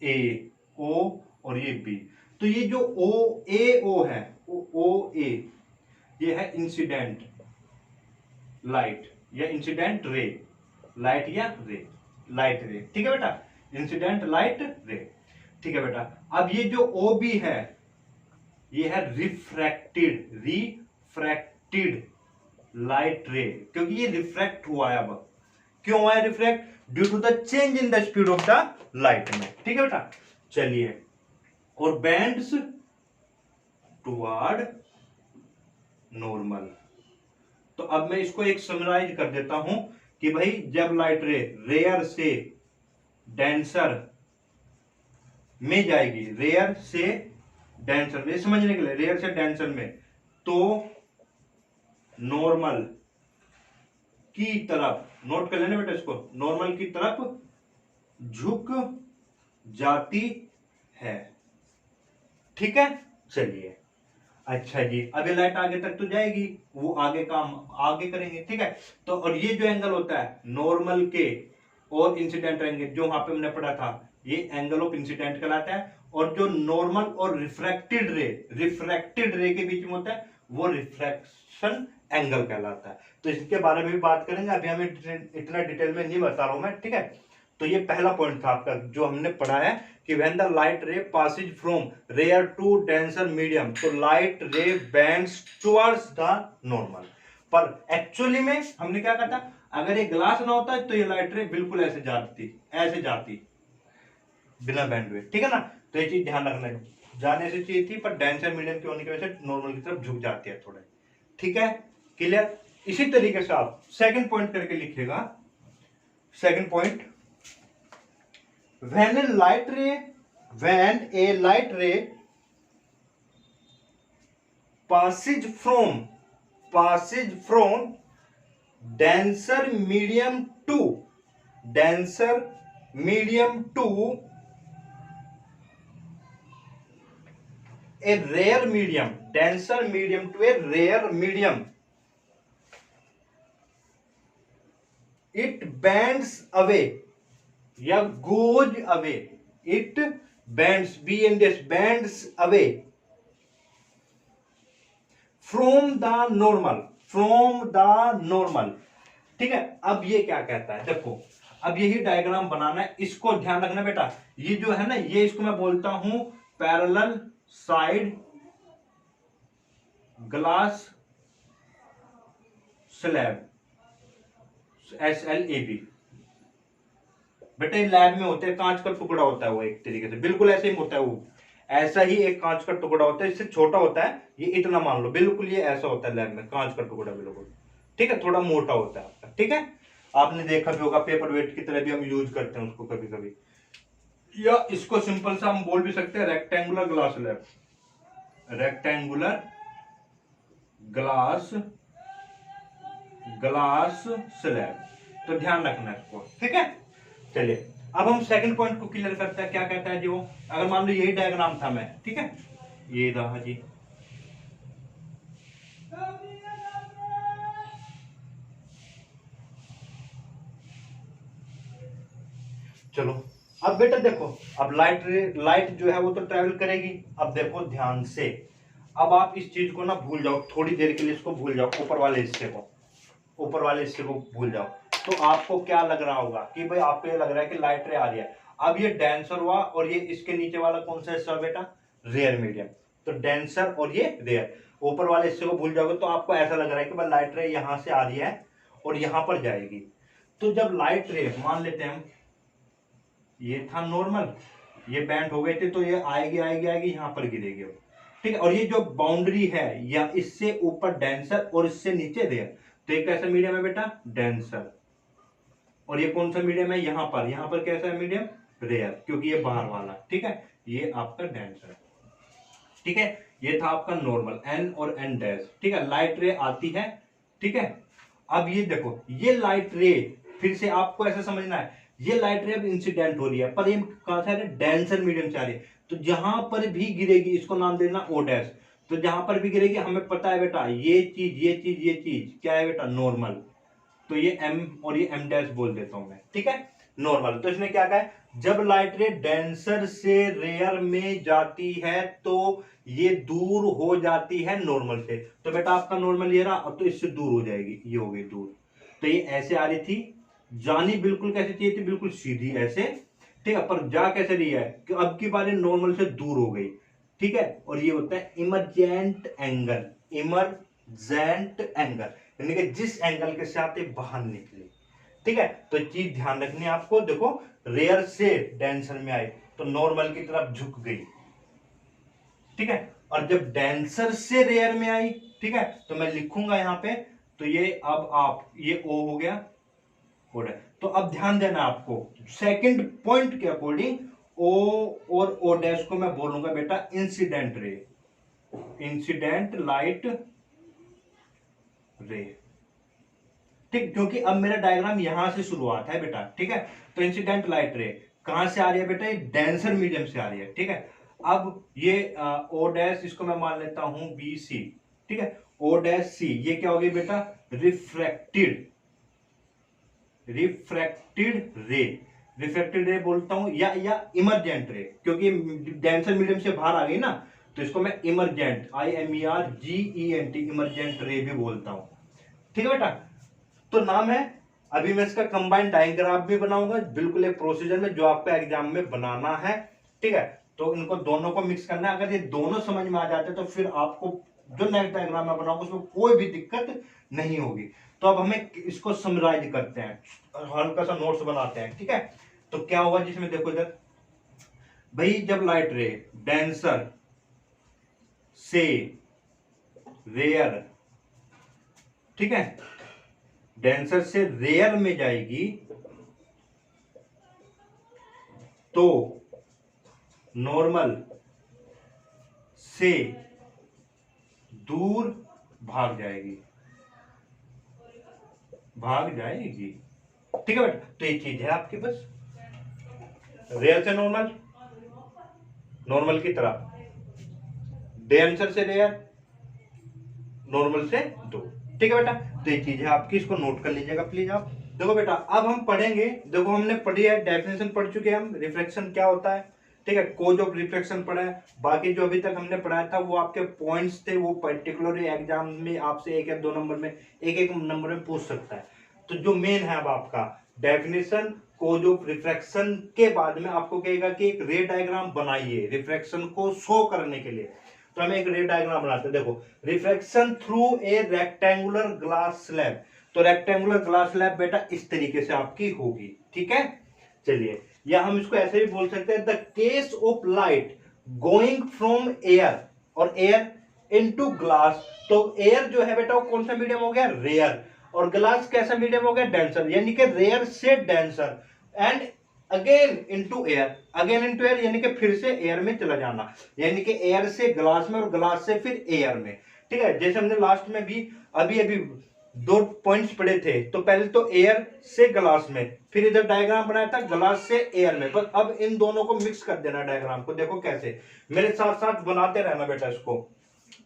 S1: ए ओ और ये बी, तो ये जो ओ ए ओ है, ओ ए, ये है इंसिडेंट लाइट या इंसिडेंट रे, लाइट या रे, लाइट रे। ठीक है बेटा, इंसिडेंट लाइट रे। ठीक है बेटा, अब ये जो ओ बी है ये है रिफ्रैक्टेड लाइट रे, क्योंकि ये रिफ्रैक्ट हुआ है। अब क्यों हुआ है refract, due to the change in the speed of the light में। ठीक है बेटा, चलिए, और बैंड्स टुवर्ड नॉर्मल। तो अब मैं इसको एक समराइज कर देता हूं कि भाई जब लाइट रे रेयर से डेंसर में जाएगी, रेयर से डेंसर में, समझने के लिए रेयर से डेंसर में, तो नॉर्मल की तरफ, नोट कर लेना बेटा इसको, नॉर्मल की तरफ झुक जाती है। ठीक है, चलिए, अच्छा जी, अब ये लाइट आगे तक तो जाएगी, वो आगे काम आगे करेंगे। ठीक है, तो और ये जो एंगल होता है नॉर्मल के और इंसिडेंट एंगल, जो वहां पे हमने पढ़ा था, ये एंगल ऑफ इंसिडेंट कहलाता है, और जो नॉर्मल और रिफ्रैक्टेड रे के बीच में होता है वो रिफ्रैक्शन एंगल कहलाता है। तो इसके बारे में भी बात करेंगे, अभी हमें इतना डिटेल में नहीं बता रहा हूं मैं। ठीक है, तो ये पहला पॉइंट था आपका जो हमने पढ़ा है कि when the light ray passes from rare to denser medium, तो light ray bends towards the normal. पर एक्चुअली में हमने क्या कहा था, अगर ये ग्लास ना होता तो ये लाइट रे बिल्कुल ऐसे जाती बिना बैंड हुए। ठीक है ना, तो ये चीज ध्यान रखना है, जाने से चाहिए थी पर डेंसर मीडियम के होने की वजह से नॉर्मल की तरफ झुक जाती है थोड़े। ठीक है, क्लियर। इसी तरीके से आप सेकंड पॉइंट करके लिखिएगा। Second point, when a light ray passes from denser medium to a rare medium, denser medium to a rare medium, it bends away या goes away, it bends away from the normal। ठीक है, अब ये क्या कहता है, देखो अब यही डायग्राम बनाना है, इसको ध्यान रखना बेटा। ये जो है ना, ये इसको मैं बोलता हूं parallel side glass slab, SLAB। बेटा लैब में होते हैं, कांच का टुकड़ा होता है वो, एक तरीके से बिल्कुल ऐसे ही होता है वो, ऐसा ही एक कांच का टुकड़ा होता है, इससे छोटा होता है, ये इतना मान लो, बिल्कुल ये ऐसा होता है लैब में कांच का टुकड़ा बिल्कुल। ठीक है, थोड़ा मोटा होता है आपका। ठीक है, आपने देखा भी होगा, पेपर वेट की तरह भी हम यूज करते हैं उसको कभी कभी, या इसको सिंपल सा हम बोल भी सकते हैं rectangular glass slab, rectangular glass slab. तो ध्यान रखना इसको। ठीक है, चलिए अब हम सेकंड पॉइंट को क्लियर करते हैं, क्या कहता है जी वो, अगर मान लो यही डायग्राम था मैं, ठीक है, ये रहा जी, चलो अब बेटा देखो, अब लाइट जो है वो तो ट्रैवल करेगी। अब देखो ध्यान से, अब आप इस चीज को ना भूल जाओ, थोड़ी देर के लिए इसको भूल जाओ, ऊपर वाले हिस्से को भूल जाओ। तो आपको क्या लग रहा होगा कि भाई आपको ये लग रहा है कि लाइट रे आ रही है। अब ये डेंसर हुआ और ये इसके नीचे वाला कौन सा हिस्सा बेटा, रेयर मीडियम। तो डेंसर और ये रेयर, ऊपर वाले हिस्से को भूल जाओगे तो आपको ऐसा लग रहा है कि बस लाइट रे यहां से आ रही है और यहां पर जाएगी। तो जब लाइट रे मान लेते हैं हम, ये था नॉर्मल, ये बेंट हो गए थे, तो ये आएगी आएगी आएगी यहां पर गिरेगी, ठीक है। और ये जो बाउंड्री है या इससे ऊपर डेंसर और इससे नीचे रेयर, तो ये कैसा मीडियम है बेटा, डेंसर। और ये कौन सा मीडियम है, यहां पर कैसा है मीडियम, रेयर, क्योंकि ये बाहर वाला, ठीक है। ये आपका डेंसर, ठीक है। ये था आपका नॉर्मल एन और एन डैश, ठीक है। लाइट रे आती है, ठीक है। अब ये देखो, ये लाइट रे फिर से आपको ऐसा समझना है, ये लाइट रे अब इंसिडेंट हो रही है, पर ये कहां से आ रही है, डेंसर मीडियम से आ रही है। तो जहां पर भी गिरेगी इसको नाम देना ओ डैश। तो जहां पर भी गिरेगी हमें पता है बेटा, ये चीज ये चीज ये चीज क्या है बेटा, नॉर्मल। तो ये एम और ये एम डैश बोल देता हूं मैं, ठीक है, नॉर्मल। तो इसने क्या कहा है, जब लाइट रे डेंसर से रेयर में जाती है तो ये दूर हो जाती है नॉर्मल से। तो बेटा आपका नॉर्मल ये रहा, और तो इससे दूर हो जाएगी, ये हो गई दूर। तो ये ऐसे आ रही थी, जानी बिल्कुल कैसे चाहिए थी, बिल्कुल सीधी ऐसे, ठीक है, पर जा कैसे रही है कि अब की बार नॉर्मल से दूर हो गई, ठीक है। और ये होता है इमरजेंट एंगल, इमरजेंट एंगल, यानी कि जिस एंगल के साथ ये बाहर निकले, ठीक है। तो चीज ध्यान रखनी है आपको, देखो रेयर से डेंसर में आई तो नॉर्मल की तरफ झुक गई, ठीक है। और जब डेंसर से रेयर में आई, ठीक है, तो मैं लिखूंगा यहां पे, तो ये अब आप ये ओ हो गया, कोड है। तो अब ध्यान देना आपको, सेकंड पॉइंट के अकॉर्डिंग ओ और ओ डैश को मैं बोलूंगा बेटा इंसिडेंट रे, इंसिडेंट लाइट रे, ठीक, क्योंकि अब मेरा डायग्राम यहां से शुरुआत है बेटा, ठीक है। तो इंसिडेंट लाइट रे कहां से आ रही है बेटा, ये डेंसर मीडियम से आ रही है, ठीक है। अब ये ओ डैश, इसको मैं मान लेता हूं बी सी, ठीक है। ओ डैश सी, ये क्या हो गई बेटा, रिफ्रैक्टेड, रिफ्रैक्टेड रे, रिफ्रैक्टेड रे बोलता हूं, या इमरजेंट रे, क्योंकि डेंसर मीडियम से बाहर आ गई ना, तो इसको मैं इमरजेंट, IMERGENT, इमरजेंट रे भी बोलता हूं, ठीक है बेटा। तो नाम है, अभी मैं इसका कंबाइंड डायग्राम भी बनाऊंगा, बिल्कुल एक प्रोसीजर में जो आपको एग्जाम में बनाना है, ठीक है। तो इनको दोनों को मिक्स करना है, अगर ये दोनों समझ में आ जाते हैं तो फिर आपको जो नेक्स्ट डायग्राम मैं बनाऊंगा उसमें कोई भी दिक्कत नहीं होगी। तो अब हमें इसको समराइज करते हैं, हल्का सा नोट्स बनाते हैं, ठीक है। तो क्या होगा जिसमें देखो इधर, भाई जब लाइट रे डेंसर से रेयर, ठीक है, डेंसर से रेयर में जाएगी तो नॉर्मल से दूर भाग जाएगी, भाग जाएगी, ठीक है बेटा। तो ये चीज है आपके पास, रेयर से नॉर्मल, नॉर्मल की तरफ, डेंसर से रेयर, नॉर्मल से दूर, ठीक है बेटा। तो ये चीज है आपकी, इसको नोट कर लीजिएगा प्लीज आप। देखो बेटा अब हम पढ़ेंगे, देखो हमने पढ़ी है, डेफिनेशन पढ़ चुके हैं हम, रिफ्लेक्शन क्या होता है, ठीक है, कोज ऑफ रिफ्लेक्शन पढ़ा है। बाकी जो अभी तक हमने पढ़ाया था वो आपके पॉइंट्स थे, वो पर्टिकुलरली एग्जाम में आपसे 1 या 2 नंबर में, एक नंबर में पूछ सकता है। तो जो मेन है अब आपका डेफिनेशन, कोज ऑफ रिफ्लेक्शन के बाद में आपको कहेगा कि एक रे डायग्राम बनाइए रिफ्लेक्शन को शो करने के लिए। तो हमें एक रे डायग्राम बनाते हैं, देखो reflection through a rectangular glass slab. तो रेक्टेंगुलर ग्लास स्लैब बेटा इस तरीके से आपकी होगी, ठीक है। चलिए, या हम इसको ऐसे भी बोल सकते हैं, the case of light going from air, और एयर इनटू ग्लास। तो एयर जो है बेटा वो कौन सा मीडियम हो गया, रेयर, और ग्लास कैसा मीडियम हो गया, डेंसर, यानी कि रेयर से denser, and again into air, again into air यानी कि फिर से एयर में चला जाना, यानी कि एयर से ग्लास में और ग्लास से फिर एयर में, ठीक है। जैसे हमने लास्ट में भी अभी अभी 2 पॉइंट्स पढ़े थे, तो पहले तो एयर से ग्लास में, फिर इधर डायग्राम बनाया था ग्लास से एयर में, बस अब इन दोनों को मिक्स कर देना डायग्राम को। देखो कैसे, मेरे साथ साथ बनाते रहना बेटा इसको।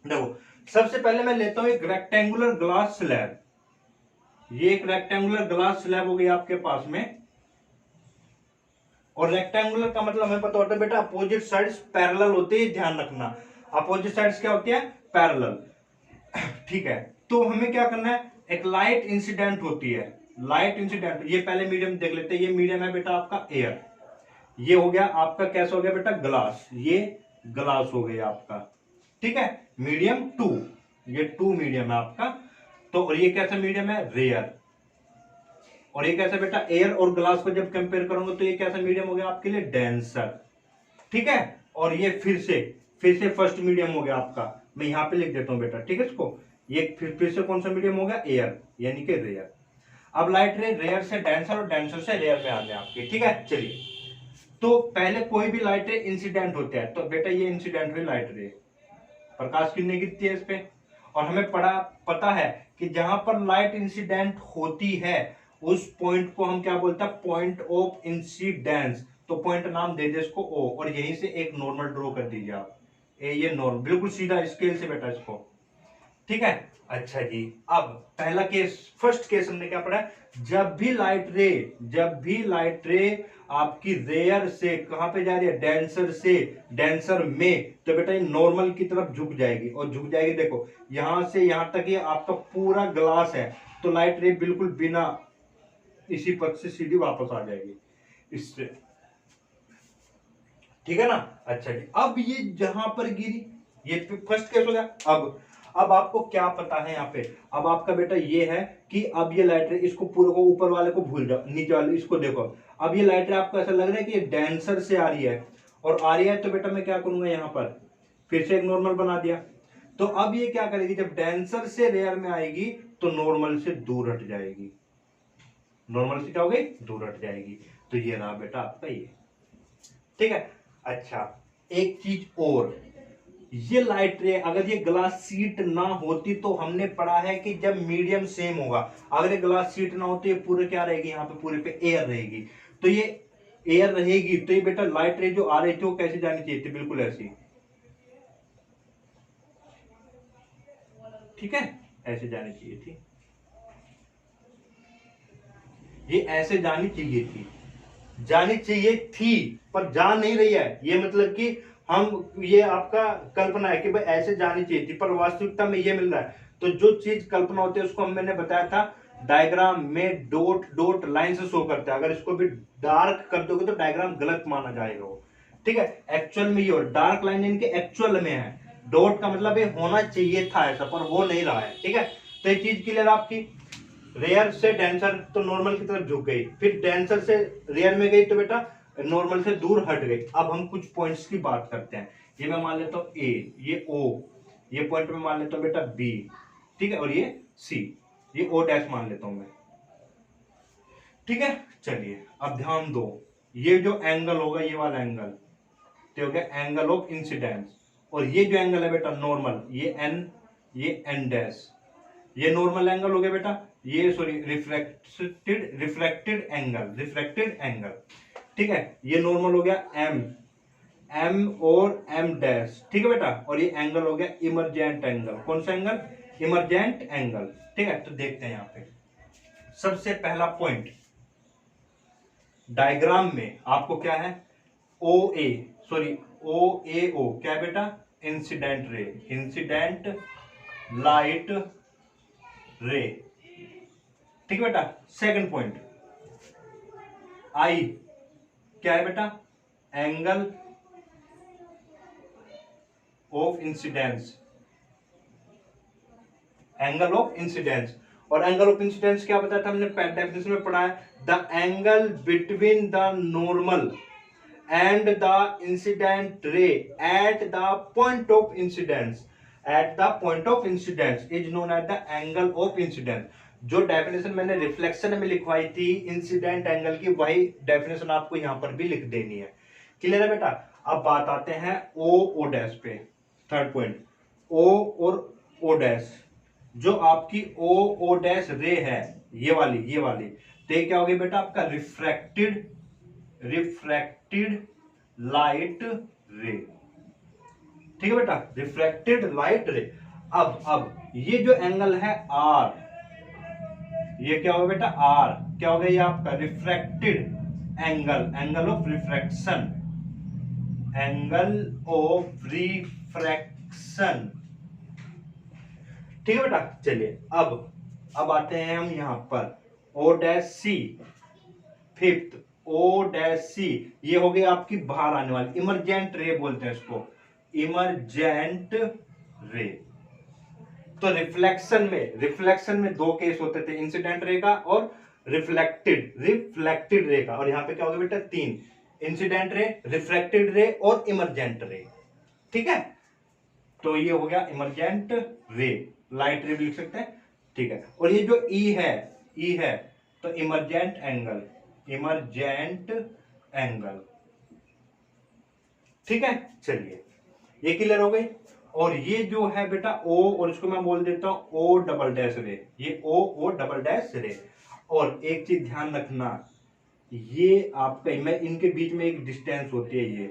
S1: देखो सबसे पहले मैं लेता हूं एक रेक्टेंगुलर ग्लास स्लैब, ये एक रेक्टेंगुलर ग्लास स्लैब हो गई आपके पास में, और रेक्टेंगुलर का मतलब हमें पता होता है बेटा अपोजिट साइड्स पैरेलल होते हैं, ध्यान रखना अपोजिट साइड्स क्या होती है, पैरेलल, ठीक है। तो हमें क्या करना है, एक लाइट इंसिडेंट होती है, लाइट इंसिडेंट, ये पहले मीडियम देख लेते हैं, ये मीडियम है बेटा आपका एयर, ये हो गया आपका, कैसा हो गया बेटा, ग्लास, ये ग्लास हो गया आपका, ठीक है। मीडियम 2, ये 2 मीडियम है आपका। तो और ये कैसा मीडियम है, रेयर। और ये कैसा बेटा, एयर और ग्लास को जब कंपेयर करूंगा तो ये कैसा मीडियम हो गया आपके लिए, डेंसर, ठीक है। और ये फिर से फर्स्ट मीडियम हो गया आपका, मैं यहां पे लिख देता हूं बेटा, ठीक है इसको। ये फिर से कौन सा मीडियम हो गया, एयर, यानी कि रेयर। अब लाइट रे रेयर से डेंसर और डेंसर से रेयर में आते हैं आपके, ठीक है। चलिए, तो पहले कोई भी लाइट रे इंसिडेंट होता है, तो बेटा ये इंसिडेंट हुई लाइट रे, प्रकाश किरणें गिरती है इस पे। और हमें पता है कि जहां पर लाइट इंसिडेंट होती है उस पॉइंट को हम क्या बोलते हैं, पॉइंट ऑफ इंसिडेंस। तो पॉइंट नाम दे दे इसको ओ, और यहीं से एक नॉर्मल ड्रॉ कर दीजिए आप, ये नॉर्मल, बिल्कुल सीधा स्केल से बेटा इसको, ठीक है। अच्छा जी, अब पहला केस, फर्स्ट केस हमने क्या पढ़ा, जब भी लाइट रे आपकी रेयर से कहां पे जा रही है, डेंसर से डेंसर में, तो बेटा ये नॉर्मल की तरफ झुक जाएगी, और झुक जाएगी, देखो यहां से यहां तक ये आपका पूरा ग्लास है, तो लाइट रे बिल्कुल बिना इसी पथ से सीधी वापस आ जाएगी इससे, ठीक है ना। अच्छा जी, अब ये जहां पर गिरी, ये फर्स्ट केस हो गया। अब आपको क्या पता है यहाँ पे, अब आपका बेटा ये है कि अब ये लाइट रे, इसको पूरे को, ऊपर वाले को भूल जाओ, नीचे वाले इसको देखो। अब ये लाइट रे आपको ऐसा लग रहा है कि ये डेंसर से आ रही है, और आ रही है, तो बेटा मैं क्या करूंगा, यहाँ पर फिर से एक नॉर्मल बना दिया। तो अब ये क्या करेगी, जब डेंसर से रेयर में आएगी तो नॉर्मल से दूर हट जाएगी, नॉर्मल से क्या हो गई, दूर हट जाएगी। तो ये रहा बेटा आपका ये, ठीक है। अच्छा, एक चीज और, ये लाइट रे अगर ये ग्लास सीट ना होती तो हमने पढ़ा है कि जब मीडियम सेम होगा, अगर ये ग्लास सीट ना होती, ये पूरे क्या रहेगी, यहाँ पे पूरे पे एयर रहेगी। तो ये एयर रहेगी, तो ये बेटा लाइट रे जो आ रही थी वो कैसे जानी चाहिए थी, बिल्कुल ऐसी, ठीक है, ऐसे जानी चाहिए थी, ये ऐसे जानी चाहिए थी, पर जा नहीं रही है। ये मतलब कि हम, ये आपका कल्पना है कि भाई ऐसे जानी चाहिए थी, पर वास्तविकता में ये मिल रहा है। तो जो चीज कल्पना होती है उसको मैंने बताया था, डायग्राम में डॉट डॉट लाइन से शो करता है, अगर इसको भी डार्क कर दोगे तो डायग्राम गलत माना जाएगा वो, ठीक है। एक्चुअल में ये डार्क लाइन इनके एक्चुअल में है, डॉट का मतलब ये होना चाहिए था ऐसा, पर हो नहीं रहा है, ठीक है। तो ये चीज क्लियर आपकी, रेयर से डेंसर तो नॉर्मल की तरफ झुक गई, फिर डेंसर से रेयर में गई तो बेटा नॉर्मल से दूर हट गई। अब हम कुछ पॉइंट्स की बात करते हैं, ये मैं मान लेता हूं ए, ये ओ, ये पॉइंट में मान लेता हूं बेटा बी, ठीक है, और ये सी, ये ओ डैश मान लेता हूं मैं, ठीक है। चलिए अब ध्यान दो, ये जो एंगल होगा, ये वाला एंगल, तो हो गया एंगल ऑफ इंसिडेंस, और ये जो एंगल है बेटा नॉर्मल, ये एन डैश, ये नॉर्मल एंगल हो गया बेटा, ये सॉरी रिफ्रैक्टेड एंगल, ठीक है। ये नॉर्मल हो गया एम, एम और एम डैश, ठीक है बेटा। और ये एंगल हो गया इमरजेंट एंगल, कौन सा एंगल, इमरजेंट एंगल, ठीक है। तो देखते हैं यहाँ पे सबसे पहला पॉइंट, डायग्राम में आपको क्या है, ओ ए, सॉरी ओ ए ओ, क्या है बेटा, इंसिडेंट रे, इंसिडेंट लाइट रे, ठीक है बेटा। सेकंड पॉइंट आई, क्या है बेटा, angle of incidence, angle of incidence. और एंगल ऑफ इंसिडेंस क्या बताया था हमने, डेफिनेशन में पढ़ा है, the angle between the normal and the incident ray at the point of incidence, at the point of incidence is known at the angle of incidence. जो definition मैंने reflection में लिखवाई थी इंसिडेंट एंगल की, वही डेफिनेशन आपको यहां पर भी लिख देनी है, क्लियर है बेटा। अब बात आते हैं ओ डैश पे, थर्ड पॉइंट, ओ और ओ डैश, जो आपकी ओ डैश रे है, ये वाली तो ये क्या होगी बेटा, आपका रिफ्रैक्टेड लाइट रे, ठीक है बेटा, रिफ्रैक्टेड लाइट रे। अब ये जो एंगल है आर, ये क्या होगा बेटा, आर, क्या हो गया, ये आपका refracted angle, angle of refraction, angle of refraction, ठीक है बेटा। चलिए अब आते हैं हम यहां पर O dash C, fifth O dash C, ये हो गई आपकी बाहर आने वाली इमरजेंट रे बोलते हैं इसको, इमरजेंट रे। तो रिफ्लेक्शन में दो केस होते थे, इंसिडेंट रे का और रिफ्लेक्टेड रे का। और यहां पे क्या होगा बेटा, तीन, इंसिडेंट रे, रिफ्लेक्टेड रे और इमरजेंट रे। ठीक है, तो ये हो गया इमरजेंट रे, लाइट रे भी लिख सकते हैं। ठीक है, और ये जो ई है तो इमरजेंट एंगल, इमरजेंट एंगल। ठीक है, चलिए ये क्लियर हो गई। और ये जो है बेटा ओ, और इसको मैं बोल देता हूं ओ डबल डैश रे, ये ओ डबल डैश रे। और एक चीज ध्यान रखना, ये आपका, मैं इनके बीच में एक डिस्टेंस होती है ये,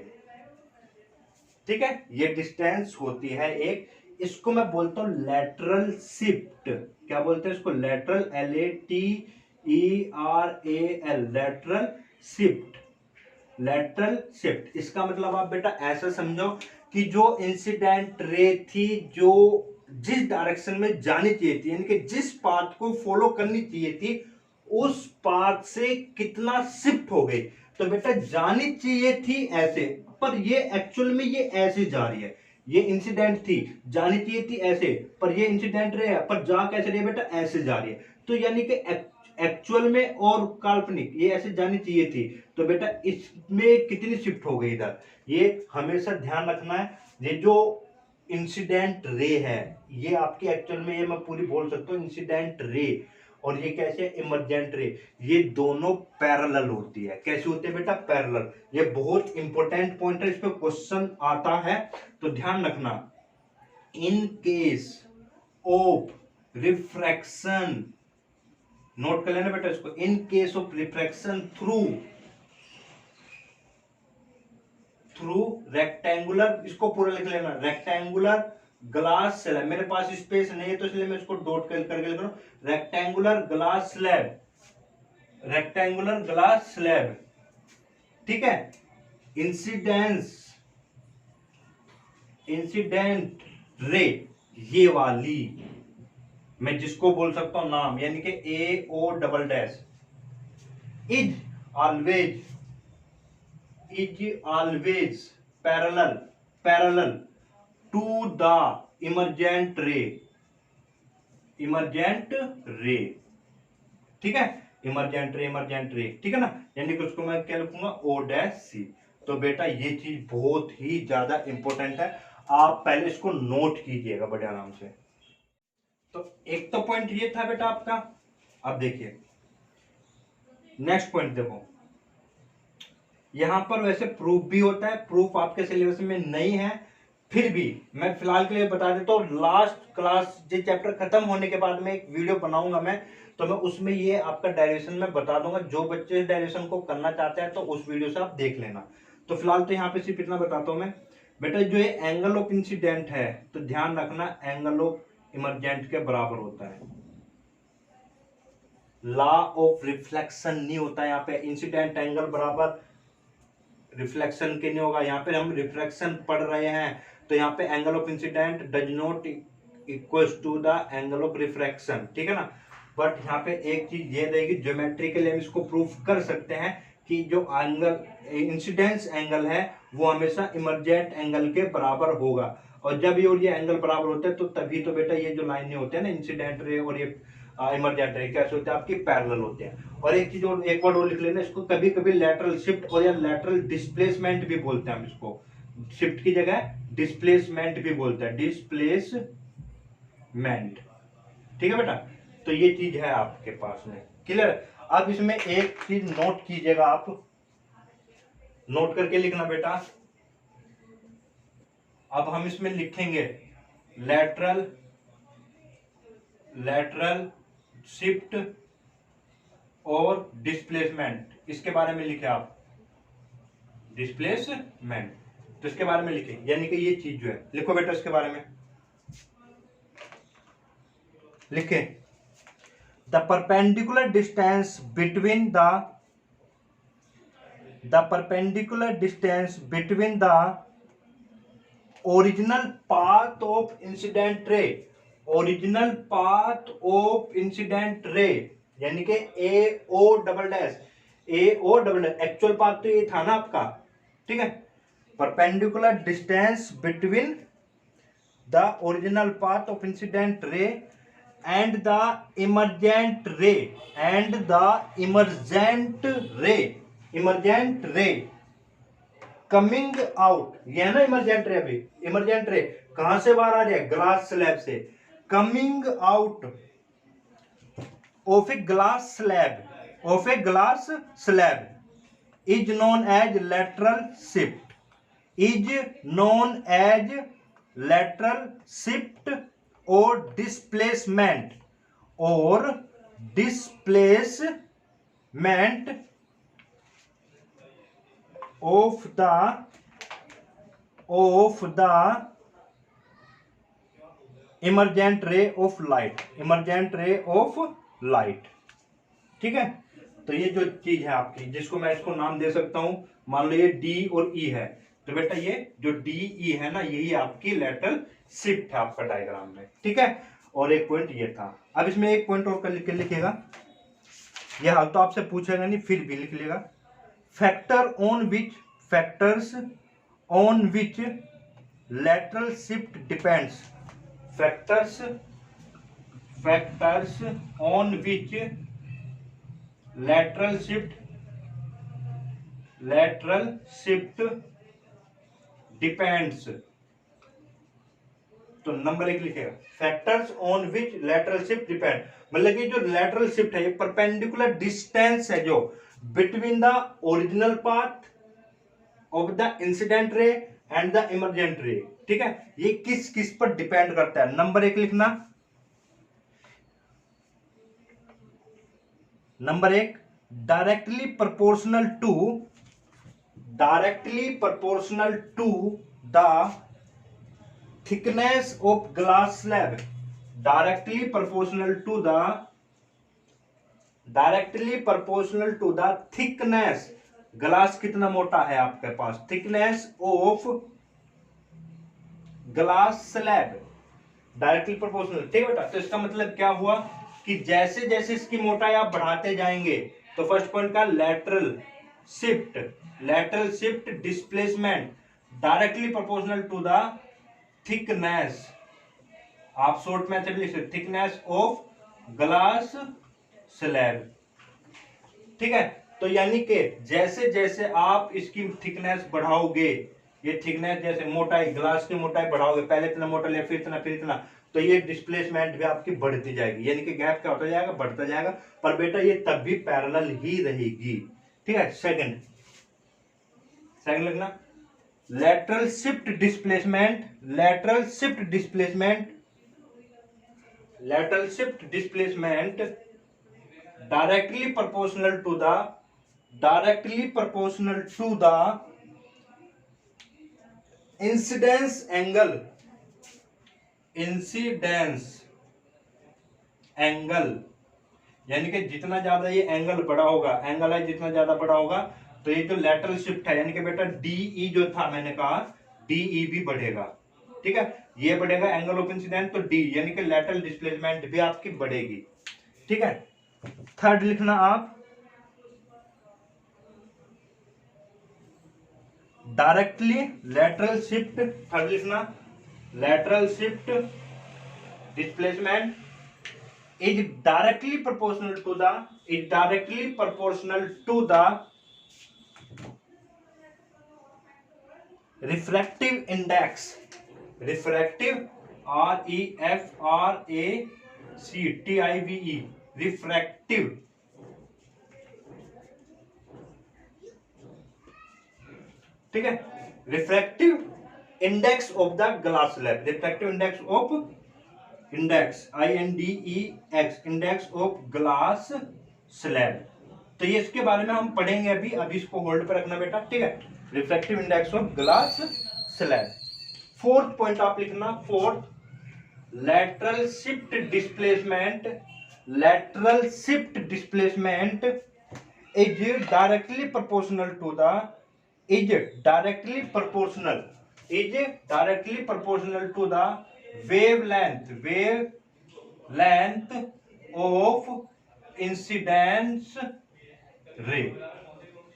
S1: ठीक है, ये डिस्टेंस होती है एक, इसको मैं बोलता हूं लेटरल शिफ्ट। क्या बोलते हैं इसको, lateral, LATERAL, lateral shift, lateral shift. इसका मतलब आप बेटा ऐसा समझो कि जो इंसिडेंट रे थी, जो जिस डायरेक्शन में जानी चाहिए थी, यानी कि जिस पाथ को फॉलो करनी चाहिए थी, उस पाथ से कितना शिफ्ट हो गई। तो बेटा जानी चाहिए थी ऐसे, पर ये एक्चुअल में ये ऐसे जा रही है। ये इंसिडेंट थी, जानी चाहिए थी ऐसे, पर ये इंसिडेंट रे है, पर जा कैसे रही है बेटा, ऐसे जा रही है। तो यानी कि एक्चुअल में और काल्पनिक, ये ऐसे जानी चाहिए थी। तो बेटा इसमें कितनी शिफ्ट हो गई इधर, ये हमेशा ध्यान रखना है। ये जो इंसिडेंट रे है, ये आपकी एक्चुअल में, ये मैं पूरी बोल सकता हूँ इंसिडेंट रे, और ये कैसे इमरजेंट रे, ये दोनों पैरेलल होती है। कैसे होते हैं बेटा, पैरेलल। ये बहुत इंपॉर्टेंट पॉइंट है, इस पे क्वेश्चन आता है, तो ध्यान रखना। In case of refraction, note कर लेना बेटा इसको, in case of refraction through rectangular, इसको पूरा लिख लेना, रेक्टेंगुलर ग्लास स्लैब। मेरे पास स्पेस नहीं है तो इसलिए मैं इसको डॉट करके लिख रहा हूं, rectangular glass slab, rectangular glass slab. ठीक है, इंसिडेंट रे, ये वाली, मैं जिसको बोल सकता हूं नाम, यानी कि AO double dash, is always parallel to the emergent ray. ठीक है, इमरजेंट रे, ठीक है ना, यानी कि उसको मैं क्या लिखूंगा, O डैश सी। तो बेटा ये चीज बहुत ही ज्यादा इंपॉर्टेंट है, आप पहले इसको नोट कीजिएगा बड़े आराम से। तो एक तो पॉइंट ये था बेटा आपका। अब देखिए नेक्स्ट पॉइंट, देखो यहां पर वैसे प्रूफ भी होता है, प्रूफ आपके सिलेबस में नहीं है, फिर भी मैं फिलहाल के लिए बता देता हूँ। लास्ट क्लास जो चैप्टर खत्म होने के बाद में एक वीडियो बनाऊंगा मैं, तो मैं उसमें ये आपका डायरेक्शन में बता दूंगा। जो बच्चे इस डायरेक्शन को करना चाहते हैं तो उस वीडियो से आप देख लेना। तो फिलहाल तो यहाँ पे सिर्फ इतना बताता हूँ मैं बेटा, जो ये एंगल ऑफ इंसिडेंट है, तो ध्यान रखना एंगल ऑफ इमरजेंट के बराबर होता है। लॉ ऑफ रिफ्लेक्शन नहीं होता यहाँ पे, इंसिडेंट एंगल बराबर रिफ्लेक्शन के नहीं होगा। यहाँ पे हम रिफ्लेक्शन पढ़ रहे हैं, तो यहाँ पे angle of incident does not equals to the angle of refraction, ठीक है ना। बट यहाँ पे एक चीज ये रहेगी, ज्योमेट्रिकली हम इसको प्रूफ कर सकते हैं कि जो एंगल इंसिडेंस एंगल है वो हमेशा इमरजेंट एंगल के बराबर होगा। और जब ये एंगल बराबर होते हैं तो तभी तो बेटा ये जो लाइनें होते हैं ना, इंसिडेंट रे और ये इमरजेंट रे, कैसे होते हैं आपकी, पैरेलल होते हैं। और एक चीज और, एक वर्ड और लिख लेना इसको, कभी कभी लेटरल शिफ्ट और या लेटरल डिस्प्लेसमेंट भी बोलते हैं हम इसको, शिफ्ट की जगह डिस्प्लेसमेंट भी बोलते हैं, डिस्प्लेसमेंट। ठीक है बेटा, तो ये चीज है आपके पास में, क्लियर। अब इसमें एक चीज नोट कीजिएगा, आप नोट करके लिखना बेटा। अब हम इसमें लिखेंगे लेटरल शिफ्ट और डिस्प्लेसमेंट, इसके बारे में लिखे आप, डिस्प्लेसमेंट, तो इसके बारे में लिखे, यानी कि ये चीज जो है, लिखो बेटा इसके बारे में, लिखे the perpendicular distance between the original path of incident ray, यानी कि AO double dash AO, actual path तो ये था ना आपका, ठीक है। Perpendicular distance between the original path of incident ray and the emergent रे, इमरजेंट रे कमिंग आउट, ये है ना इमरजेंट रे। अभी इमरजेंट रे कहां से बाहर आ रही है, ग्लास स्लैब से। Coming out of a glass slab is known as lateral shift, और displacement of the emergent ray of light, ठीक है। तो ये जो चीज है आपकी, जिसको मैं इसको नाम दे सकता हूं, मान लो ये डी और ई है, तो बेटा ये जो डी ई है ना, यही आपकी लेटरल शिफ्ट है आपका डायग्राम में, ठीक है। और एक पॉइंट ये था। अब इसमें एक पॉइंट और लिख के लिखेगा, ये हाल तो आपसे पूछेगा नहीं, फिर भी लिख लेगा। Factors on which lateral shift depends, factors on which lateral shift depends, तो नंबर 1 लिखेगा, factors on which lateral shift depend, मतलब कि जो लेटरल शिफ्ट है ये परपेंडिकुलर डिस्टेंस है जो between the original path of the incident ray and the emergent ray, ठीक है। ये किस किस पर डिपेंड करता है, नंबर 1 लिखना। Number 1, directly proportional to the thickness of glass slab, directly proportional to the thickness, glass कितना मोटा है आपके पास, thickness of glass slab, directly proportional, ठीक है बेटा। तो इसका मतलब क्या हुआ कि जैसे जैसे इसकी मोटाई आप बढ़ाते जाएंगे, तो फर्स्ट पॉइंट का lateral shift displacement directly proportional to the thickness, आप शॉर्ट मेथड लिख सकते, थिकनेस ऑफ ग्लास स्लैब, ठीक है। तो यानी कि जैसे जैसे आप इसकी थिकनेस बढ़ाओगे, ये थिकनेस जैसे मोटाई, ग्लास की मोटाई बढ़ाओगे, पहले इतना मोटा लिया, फिर इतना, तो ये डिस्प्लेसमेंट भी आपकी बढ़ती जाएगी, यानी कि गैप क्या होता जाएगा, बढ़ता जाएगा। पर बेटा ये तब भी पैरेलल ही रहेगी, ठीक है। सेकंड लिखना, lateral shift displacement directly proportional to the incidence angle, यानी कि जितना ज्यादा ये एंगल बड़ा होगा, एंगल है जितना ज्यादा बड़ा होगा, तो ये जो लेटरल शिफ्ट है, यानी कि बेटा डीई जो था, मैंने कहा डीई भी बढ़ेगा, ठीक है। ये बढ़ेगा एंगल ऑफ इंसिडेंस, तो डी यानी कि लेटरल डिस्प्लेसमेंट भी आपकी बढ़ेगी, ठीक है। थर्ड लिखना आप, डायरेक्टली लेटरल शिफ्ट, थर्ड लिखना, lateral shift displacement is directly proportional to the refractive index, refractive, ठीक है, refractive index of the glass slab, refractive index of index of glass slab. तो ये इसके बारे में हम पढ़ेंगे अभी इसको होल्ड पर रखना बेटा, ठीक है। Refractive index of glass slab. Fourth point आप लिखना, fourth, lateral shift displacement is directly proportional to the wavelength of incidence रे,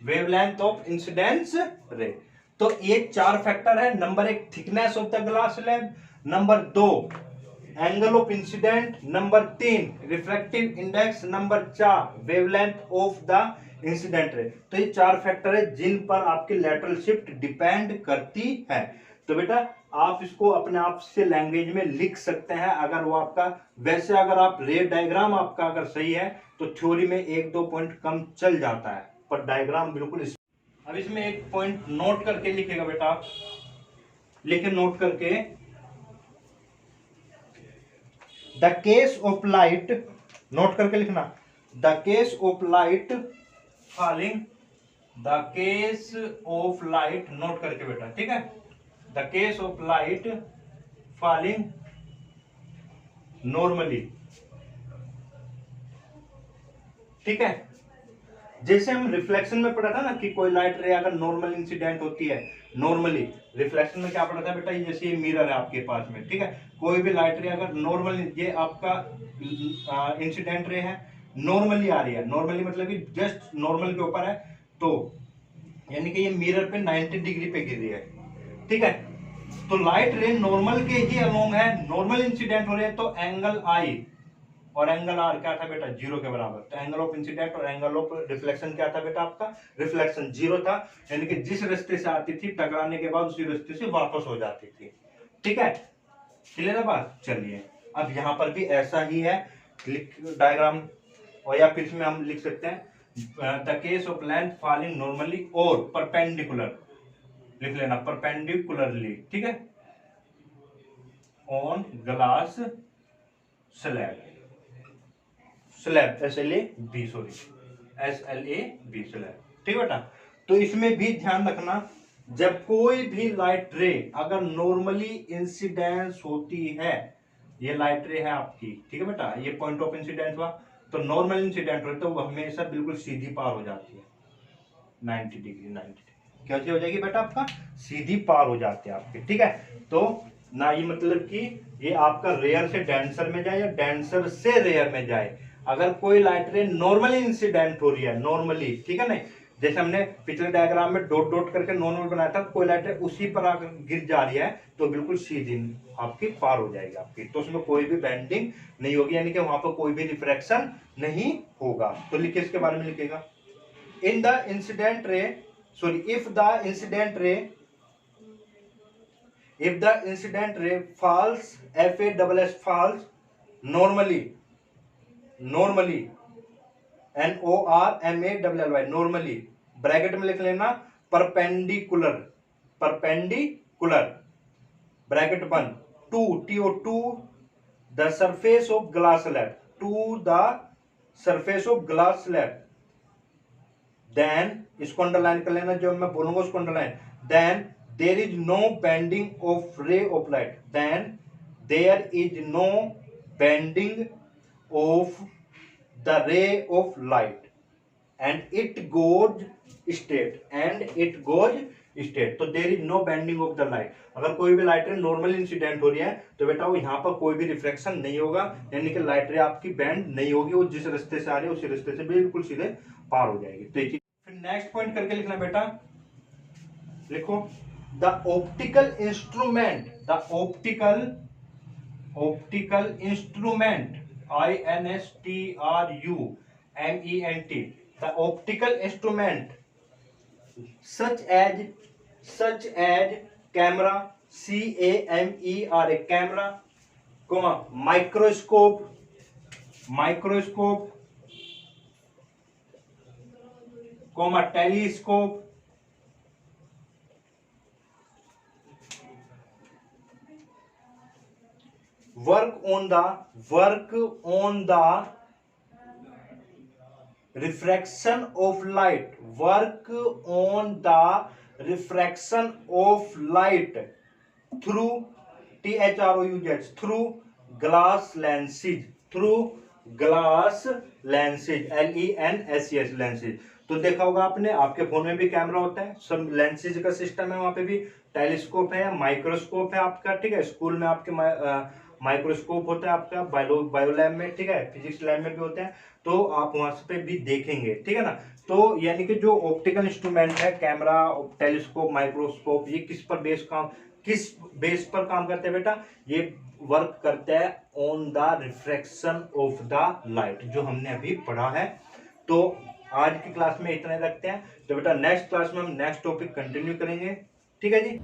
S1: वेवलेंथ ऑफ इंसिडेंस रे। तो ये 4 फैक्टर है। Number 1 thickness of the glass slab, number 2 angle of incident, number 3 refractive index, number 4 wavelength of the incident ray. तो ये 4 factor है जिन पर आपकी लैटरल शिफ्ट डिपेंड करती है। तो बेटा आप इसको अपने आप से लैंग्वेज में लिख सकते हैं अगर वो आपका, वैसे अगर आप रे डायग्राम आपका अगर सही है तो थ्योरी में 1-2 पॉइंट कम चल जाता है, पर डायग्राम बिल्कुल। अब इसमें एक पॉइंट नोट करके लिखेगा बेटा आप, लिखे नोट करके, the case of light, note करके लिखना, the case of light falling, the case of light, note करके बेटा, ठीक है, the case of light falling normally, ठीक है। जैसे हम रिफ्लेक्शन में पढ़ा था ना कि कोई लाइट रे अगर नॉर्मल इंसिडेंट होती है, नॉर्मली रिफ्लेक्शन में क्या पढ़ा था बेटा, ये जैसे ये मिरर है आपके पास में, ठीक है, कोई भी लाइट रे अगर नॉर्मल, ये आपका इंसिडेंट रे है, नॉर्मली आ रही है, नॉर्मली मतलब कि जस्ट नॉर्मल के ऊपर है, तो यानी कि ये मिरर पे 90 डिग्री पे गिर रही है, ठीक है। तो लाइट रे नॉर्मल के ही अलोंग है, नॉर्मल इंसिडेंट हो रहे हैं, तो एंगल आई और एंगल आर क्या था बेटा, 0 के बराबर। तो एंगल ऑफ इंसिडेंट और एंगल ऑफ रिफ्लेक्शन क्या था बेटा आपका, रिफ्लेक्शन 0 था, यानी कि जिस रास्ते से आती थी टकराने के बाद उसी रास्ते से वापस हो जाती थी, ठीक है। क्लियर है बात। चलिए अब यहां पर भी ऐसा ही है डायग्राम, और या फिर इसमें हम लिख सकते हैं the case of length falling normally और परपेंडिकुलर, लिख लेना परपेंडिकुलरली, ठीक है, on glass slab, slab SLAB, sorry SLAB slab, ठीक बेटा। तो इसमें भी ध्यान रखना, जब कोई भी लाइट रे अगर नॉर्मली इंसिडेंस होती है, ये लाइट रे है आपकी, ठीक है बेटा, ये पॉइंट ऑफ इंसिडेंस हुआ, तो नॉर्मल इंसिडेंट हो तो वो हमेशा बिल्कुल सीधी पार हो जाती है 90 डिग्री, 90 डिग्री कैसे हो जाएगी बेटा आपका, सीधी पार हो जाती है आपकी, ठीक है। तो ना ये मतलब कि ये आपका रेयर से डेंसर में जाए या डेंसर से रेयर में जाए, अगर कोई लाइट रे नॉर्मली इंसिडेंट हो रही है, नॉर्मली, ठीक है ना, जैसे हमने पिछले डायग्राम में डॉट डॉट करके नॉर्मल बनाया था, कोई लाइट रे उसी पर आकर गिर जा रही है तो बिल्कुल सीधी आपकी पार हो जाएगी आपकी, तो उसमें कोई भी बेंडिंग नहीं होगी, यानी कि वहां पर कोई भी रिफ्रैक्शन नहीं होगा। तो लिखिए इसके बारे में लिखेगा, in the incident ray, sorry, if the incident ray falls, FASS falls normally, NORMALLY, normally, bracket में लिख लेना perpendicular, bracket 1 to the surface of glass slab, to the surface of glass slab, then इसको underline कर लेना, जो मैं बोलूंगा उसको underline, then there is no bending of ray of light, then there is no bending of the ray of light and it goes straight, तो there is no bending of the light, अगर कोई भी light रे normal incident हो रही है तो बेटा वो यहाँ पर कोई भी रिफ्लेक्शन नहीं होगा, यानी कि लाइट रे आपकी बेंड नहीं होगी, वो जिस रास्ते से आ रही है उसी रास्ते से बिल्कुल सीधे पार हो जाएगी। तो फिर नेक्स्ट पॉइंट करके लिखना बेटा, लिखो the optical instrument, INSTRUMENT, the optical instrument such as camera, camera, microscope, telescope, work on the refraction of light, through through glass lenses, lenses। तो देखा होगा आपने, आपके फोन में भी कैमरा होता है, सब लेंसेज का सिस्टम है, वहां पे भी टेलीस्कोप है, माइक्रोस्कोप है आपका, ठीक है, स्कूल में आपके माइक्रोस्कोप होता है आपका बायो लैब में, ठीक है, फिजिक्स लैब में भी होते हैं, तो आप वहां पे भी देखेंगे, ठीक है ना। तो यानी कि जो ऑप्टिकल इंस्ट्रूमेंट है, कैमरा, टेलीस्कोप, माइक्रोस्कोप, ये किस बेस पर काम करते हैं बेटा, ये वर्क करता है on the refraction of the light, जो हमने अभी पढ़ा है। तो आज की क्लास में इतना ही रखते हैं, तो बेटा नेक्स्ट क्लास में हम नेक्स्ट टॉपिक कंटिन्यू करेंगे, ठीक है जी।